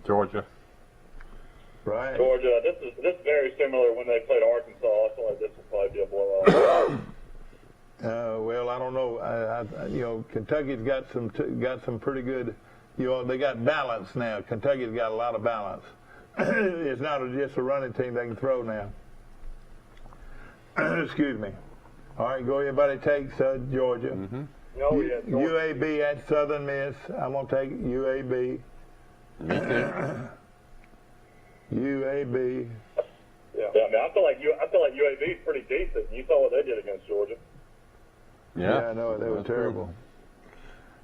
Georgia. Right. Georgia. This is very similar when they played Arkansas. I feel like this will probably be a blowout. Well, I don't know. Kentucky's got some pretty good. They got balance now. Kentucky's got a lot of balance. It's not just a running team they can throw now. Excuse me. All right, go. Everybody takes Georgia. Mm-hmm. Georgia. UAB at Southern Miss. I'm gonna take UAB. Me too. UAB. Yeah, I feel like UAB is pretty decent. You saw what they did against Georgia. Yeah, I know they were terrible.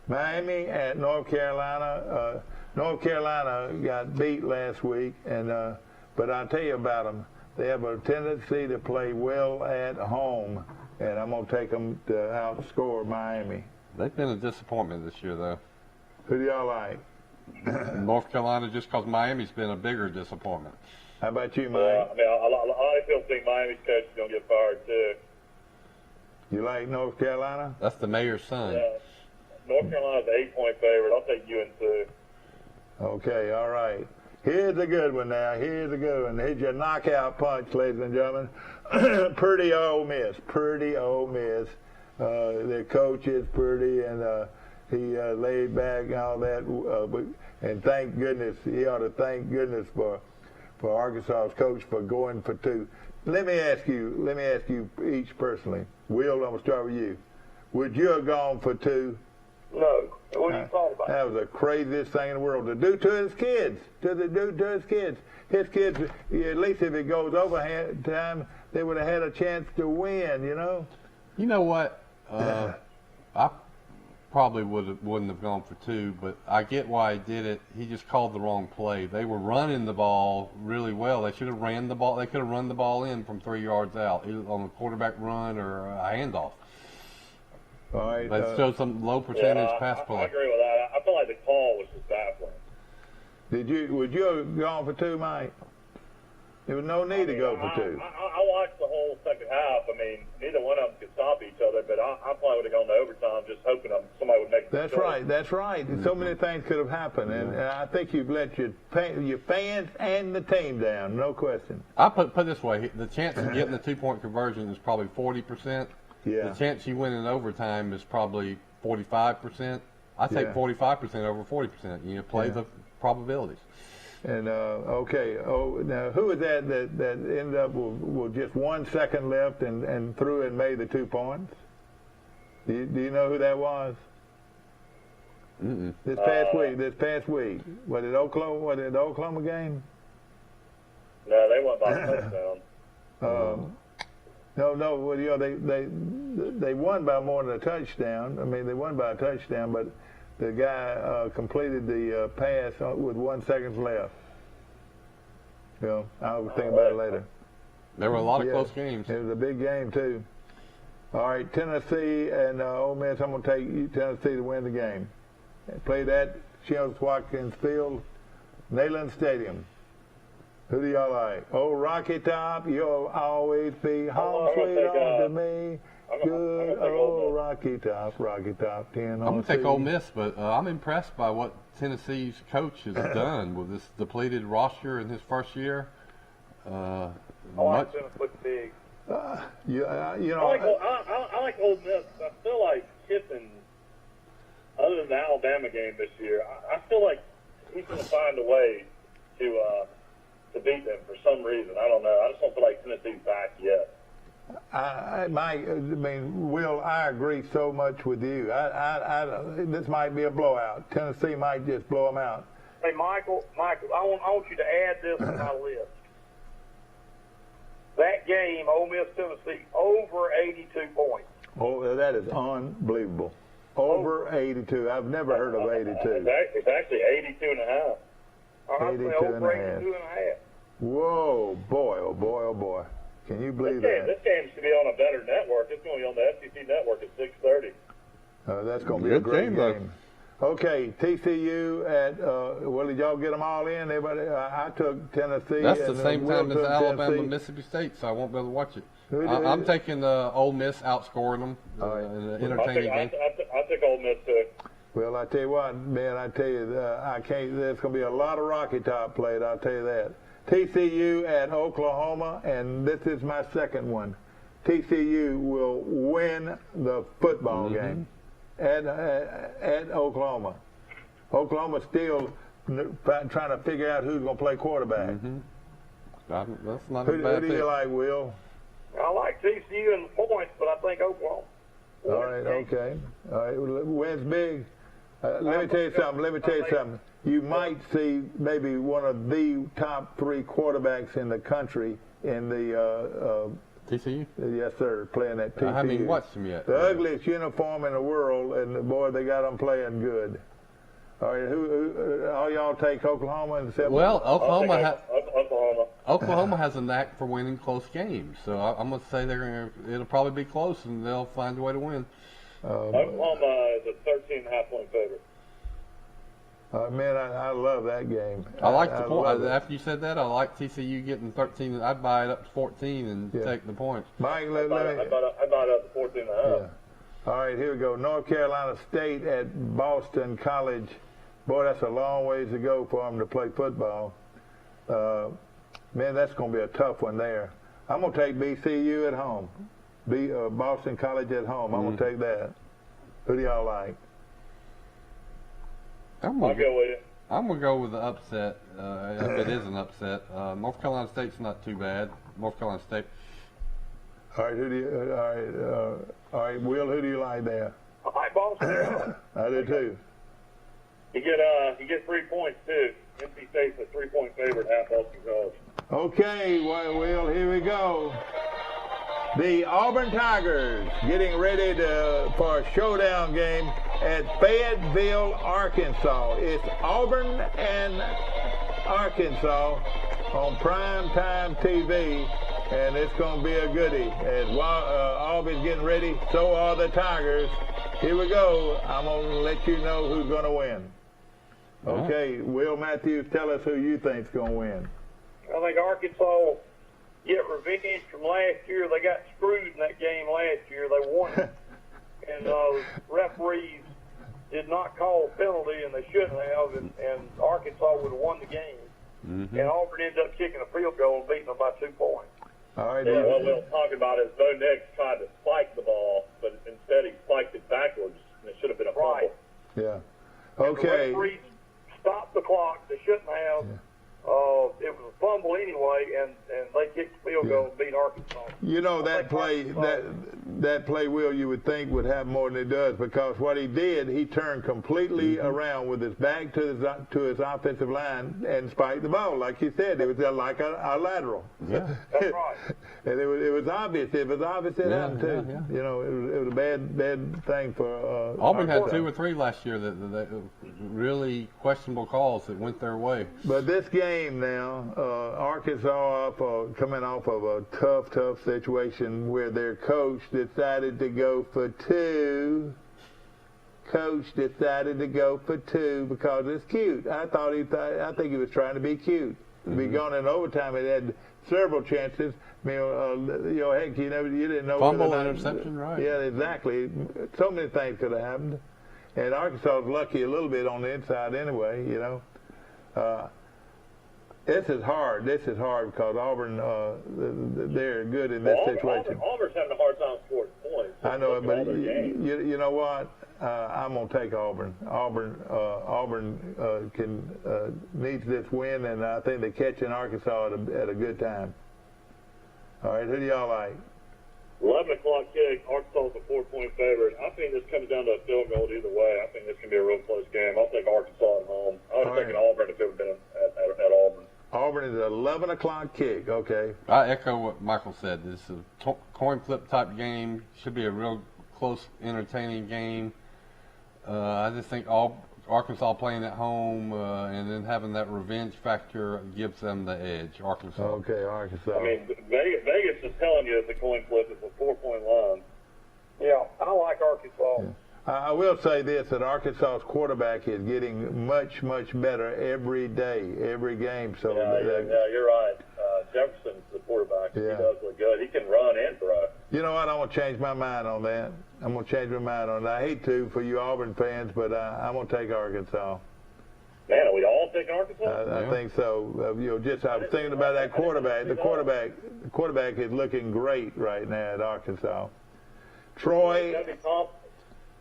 Miami at North Carolina. North Carolina got beat last week, but I'll tell you about them. They have a tendency to play well at home, and I'm going to take them to outscore Miami. They've been a disappointment this year, though. Who do y'all like? North Carolina, just because Miami's been a bigger disappointment. How about you, Mike? I mean, a lot of people think Miami's coach is going to get fired, too. You like North Carolina? That's the mayor's son. Yeah. North Carolina's an 8-point favorite. I'll take UNC. Okay, all right. Here's a good one now. Here's a good one. Here's your knockout punch, ladies and gentlemen. Pretty Ole Miss. Pretty Ole Miss. Their coach is pretty, and he laid back and all that. And thank goodness, he ought to thank goodness for Arkansas's coach for going for 2. Let me ask you each personally. Will, I'm gonna start with you. Would you have gone for 2? No. What are you talking about? That was the craziest thing in the world to do to his kids. To his kids. His kids, at least if it goes overtime, they would have had a chance to win, you know? You know what? I probably wouldn't have gone for 2, but I get why he did it. He just called the wrong play. They were running the ball really well. They should have ran the ball. They could have run the ball in from 3 yards out, either on a quarterback run or a handoff. All right. That showed some low percentage pass play. I agree with that. I feel like the call was just baffling. Would you have gone for 2, Mike? There was no need to go for 2. I watched the whole second half. I mean, neither one of them could stop each other, but I probably would have gone to overtime just hoping somebody would make the That's choice. right. That's right. So many things could have happened, and I think you've let your fans and the team down, no question. I put it this way: the chance of getting the 2-point conversion is probably 40%. Yeah. The chance you win in overtime is probably 45%. I take 45% over 40%. You play the probabilities. And okay, now who was that ended up with just 1 second left and threw and made the 2 points? Do you know who that was? Mm-mm. This past week, was it Oklahoma? Was it the Oklahoma game? No, they went by a touchdown. No. Well, you know, they won by more than a touchdown. I mean, they won by a touchdown, but the guy completed the pass with 1 second left. You know, I'll think about it later. There were a lot of close games. It was a big game too. All right, Tennessee and Ole Miss. I'm going to take Tennessee to win the game. Played at Shields Watkins Field, Neyland Stadium. Who do y'all like? Oh, Rocky Top, you'll always be home sweet home to me. Good old Rocky Top, 10 on I'm going to take Ole Miss, but I'm impressed by what Tennessee's coach has done with this depleted roster in his first year. I like them to put big. You know, I like Ole Miss. I feel like Kiffin, other than the Alabama game this year, I feel like he's going to find a way to beat them for some reason. I don't know. I just don't feel like Tennessee's back yet. Will, I agree so much with you. This might be a blowout. Tennessee might just blow them out. Hey, Michael, I want you to add this to my list. That game, Ole Miss, Tennessee, over 82 points. Oh, that is unbelievable. Over 82. I've never heard of 82. It's actually 82 and a half. I say over 82 and a half. Whoa, boy, oh boy, oh boy. Can you believe that? This game should be on a better network. It's going to be on the SEC network at 6:30. That's going to be a great game. Okay, TCU at, well, did y'all get them all in? Everybody, I took Tennessee. That's the same time as Alabama, Tennessee. Mississippi State, so I won't be able to watch it. I'm taking Ole Miss outscoring them in an entertaining game. I took Ole Miss too. Well, I tell you what, man, I tell you, there's going to be a lot of Rocky Top played, I'll tell you that. TCU at Oklahoma, and this is my second one. TCU will win the football game at Oklahoma. Oklahoma's still trying to figure out who's going to play quarterback. That's not a bad Who do you like, Will? I like TCU in the points, but I think Oklahoma. All right, okay. All right, wins big. Let me tell you something. You might see maybe one of the top 3 quarterbacks in the country in the TCU? Yes, sir, playing at TCU. I haven't even watched them yet. The ugliest uniform in the world, and boy, they got them playing good. All right, all y'all take Oklahoma and Well, Oklahoma has a knack for winning close games, so I'm going to say it'll probably be close, and they'll find a way to win. Oklahoma is a 13.5-point favorite. Man, I love that game. I like the point. love it. After you said that, I like TCU getting 13. I'd buy it up to 14 and take the points. Mike, I bought it up to 14.5. Yeah. All right, here we go. North Carolina State at Boston College. Boy, that's a long ways to go for them to play football. Man, that's going to be a tough one there. I'm going to take BCU at home. Boston College at home. I'm going to take that. Who do y'all like? I'll go with you. I'm going to go with the upset, if it is an upset. North Carolina State's not too bad. North Carolina State. All right, all right, Will, who do you like there? I like Boston. I do too. You get 3 points too. NC State's a 3-point favorite at Boston College. Okay, well, Will, here we go. The Auburn Tigers getting ready for a showdown game at Fayetteville, Arkansas. It's Auburn and Arkansas on primetime TV, and it's going to be a goodie. And while Auburn's getting ready, so are the Tigers. Here we go. I'm going to let you know who's going to win. Okay, Will Matthews, tell us who you think's going to win. I think Arkansas get revenge from last year. They got screwed in that game last year. They won it. And referees did not call a penalty, and they shouldn't have, and Arkansas would have won the game. Mm-hmm. And Auburn ended up kicking a field goal and beating them by 2 points. All right. Yeah, what we'll talk about is Bo Nix tried to spike the ball, but instead he spiked it backwards, and it should have been a fumble. Right. Yeah. And Okay. the referees stopped the clock. They shouldn't have. Yeah. It was a fumble anyway, and they kicked the field goal and beat Arkansas. You know, that play, Will, you would think would have more than it does, because what he did, he turned completely around with his back to his offensive line and spiked the ball. Like you said, it was like a lateral. Yeah. That's right. And it was obvious. It was obvious it happened, too. Yeah. You know, it was a bad thing for Auburn had Arkansas. 2 or 3 last year that really questionable calls that went their way. But this game now, Arkansas coming off of a tough situation where their coach decided to go for 2. Coach decided to go for 2 because it's cute. I think he was trying to be cute. Be gone in overtime. It had several chances. Heck, you didn't know. Fumble, interception, right? Yeah, exactly. So many things could have happened. And Arkansas was lucky a little bit on the inside anyway, you know. This is hard. Because Auburn, they're good in this situation. Auburn's having a hard time scoring points. I know it, but you know what? I'm going to take Auburn. Auburn needs this win, and I think they're catching Arkansas at a good time. All right, who do y'all like? 11 o'clock kick. Arkansas is a 4-point favorite. I think this comes down to a field goal either way. I think this can be a real close game. I'll take Arkansas at home. I would have taken Auburn if it would have been at Auburn. Auburn is an 11 o'clock kick. Okay. I echo what Michael said. This is a coin flip type game. Should be a real close, entertaining game. I just think Arkansas playing at home and then having that revenge factor gives them the edge. Arkansas. Okay, Arkansas. I mean, Vegas is telling you it's a coin flip. It's a 4-point line. Yeah, I like Arkansas. Yeah. I will say this, that Arkansas's quarterback is getting much better every day, every game. So yeah, you're right. Jefferson's the quarterback. Yeah. He does look good. He can run and throw. You know what? I'm going to change my mind on that. I hate to for you Auburn fans, but I'm going to take Arkansas. Man, are we all taking Arkansas? I think so. I was thinking about that quarterback. The quarterback is looking great right now at Arkansas. Troy.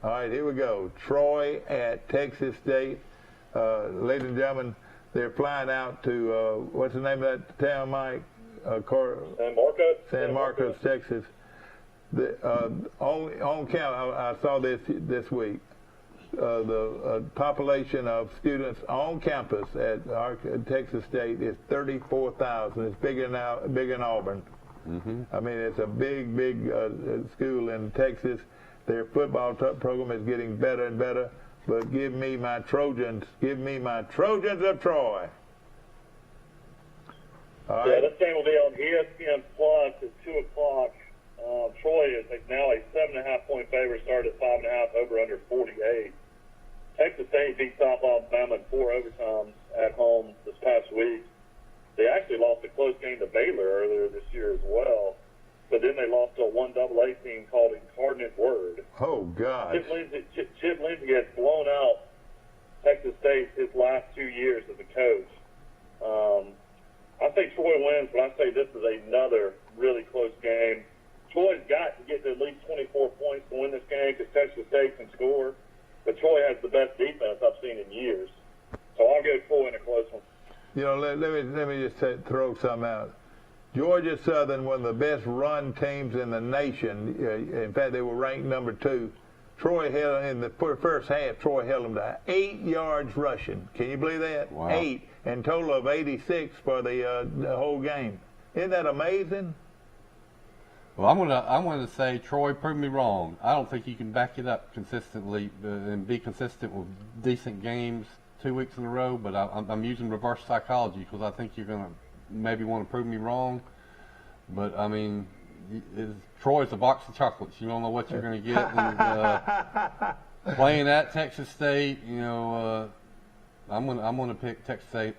All right, here we go. Troy at Texas State. Ladies and gentlemen, they're flying out to, what's the name of that town, Mike? San Marcos, Texas. On count, I saw this week. The population of students on campus at Texas State is 34,000. It's bigger in Auburn. Mm-hmm. I mean, it's a big school in Texas. Their football program is getting better and better. But give me my Trojans. Give me my Trojans of Troy. All right. Yeah, this game will be on ESPN Plus at 2 o'clock. Troy is now a 7.5-point favorite. Started at 5.5, over under 48. Texas State beat South Alabama in 4 overtimes at home this past week. They actually lost a close game to Baylor earlier this year as well. But then they lost to a 1AA team called Incarnate Word. Oh, God. Chip Lindsey has blown out Texas State his last 2 years as a coach. I think Troy wins, but I say this is another really close game. Troy's got to get to at least 24 points to win this game because Texas State can score. But Troy has the best defense I've seen in years. So I'll go Troy in a close one. You know, let me just throw some out. Georgia Southern, one of the best run teams in the nation. In fact, they were ranked number 2. Troy held in the first half. Troy held them to 8 yards rushing. Can you believe that? Wow. 8, and total of 86 for the whole game. Isn't that amazing? Well, I'm gonna say, Troy, prove me wrong. I don't think you can back it up consistently and be consistent with decent games 2 weeks in a row. But I'm using reverse psychology because I think you're gonna maybe want to prove me wrong. But I mean, Troy's a box of chocolates. You don't know what you're gonna get. And, playing at Texas State, you know, I'm gonna pick Texas State.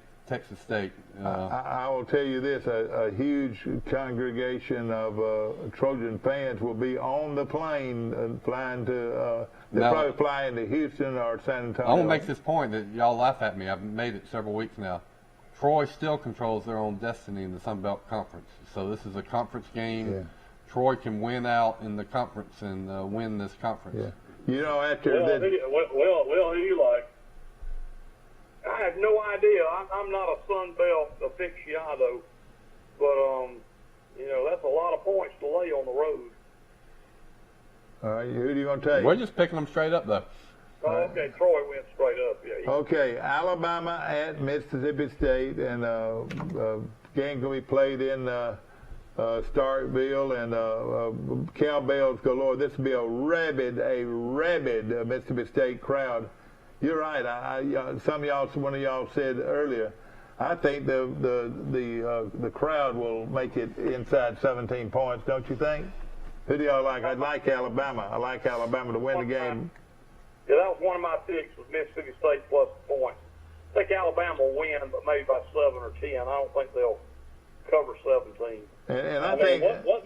I will tell you this, a huge congregation of Trojan fans will be on the plane flying to, they'll probably fly into Houston or San Antonio. I'm going to make this point that y'all laugh at me. I've made it several weeks now. Troy still controls their own destiny in the Sun Belt Conference. So this is a conference game. Yeah. Troy can win out in the conference and win this conference. Yeah. You know, after Will, who do you like? I have no idea. I'm not a Sun Belt aficionado, but you know, that's a lot of points to lay on the road. All right, who do you want to take? We're just picking them straight up, though. Oh, okay, Troy went straight up. Yeah. Okay, Alabama at Mississippi State, and game going to be played in Starkville, and cowbells galore. This will be a rabid Mississippi State crowd. You're right. One of y'all said earlier, I think the crowd will make it inside 17 points. Don't you think? Who do y'all like? I like Alabama. I like Alabama to win the game. Yeah, that was one of my picks, was Mississippi State plus the points. I think Alabama will win, but maybe by 7 or 10. I don't think they'll cover 17. And I mean, think what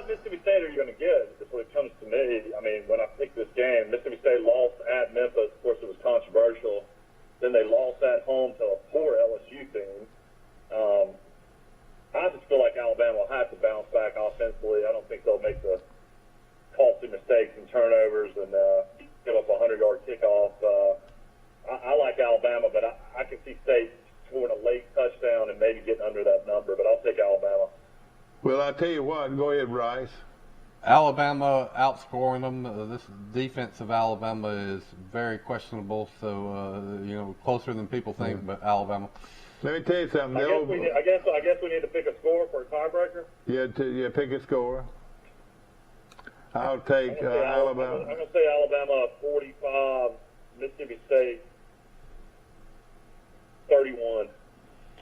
Mississippi State are you going to get? Is what it comes to me. I mean, when I pick this game, Mississippi State lost at Memphis. Of course, it was controversial. Then they lost at home to a poor LSU team. I just feel like Alabama will have to bounce back offensively. I don't think they'll make the costly mistakes and turnovers and give up a 100-yard kickoff. I like Alabama, but I can see State scoring a late touchdown and maybe getting under that number. But I'll take Alabama. Well, I'll tell you what. Go ahead, Bryce. Alabama outscoring them. This defense of Alabama is very questionable. So you know, closer than people think. But Alabama. Let me tell you something. I guess we need to pick a score for a tiebreaker. Yeah, pick a score. I'll take Alabama. I'm going to say Alabama 45, Mississippi State 31.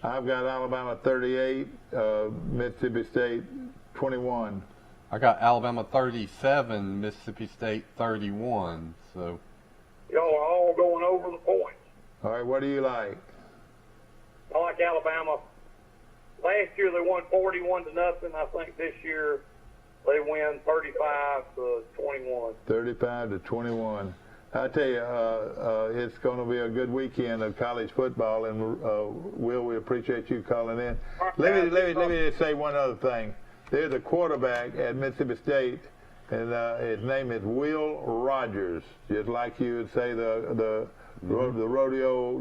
I've got Alabama 38, Mississippi State 21. I got Alabama 37, Mississippi State 31. So Y'all are all going over the points. All right, what do you like? I like Alabama. Last year they won 41-0. I think this year they win 35-21. 35-21. I tell you, it's going to be a good weekend of college football, and Will, we appreciate you calling in. Let me just say one other thing. There's a quarterback at Mississippi State, and his name is Will Rogers, just like you would say the rodeo.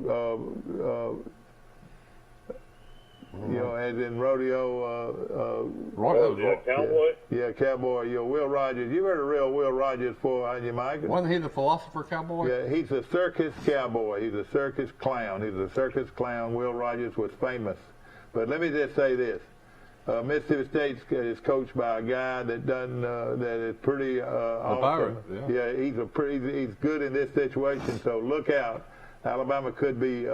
You know, as in rodeo. Cowboy. Yeah, cowboy. You know, Will Rogers. You've heard of real Will Rogers before, haven't you, Mike? Wasn't he the philosopher cowboy? Yeah, he's a circus cowboy. He's a circus clown. Will Rogers was famous. But let me just say this. Mississippi State is coached by a guy that is pretty awesome. Yeah, he's good in this situation. So look out. Alabama could be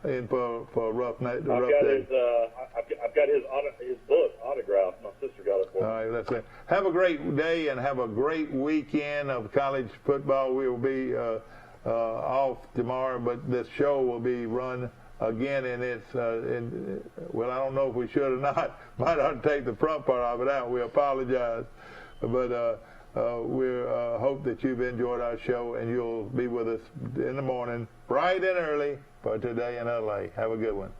in for a rough day. I've got his book autographed. My sister got it for me. All right, that's it. Have a great day and have a great weekend of college football. We will be off tomorrow, but this show will be run again, and it's well, I don't know if we should or not. Might have to take the front part of it out. We apologize, but we hope that you've enjoyed our show, and you'll be with us in the morning, bright and early, for Today in LA. Have a good one.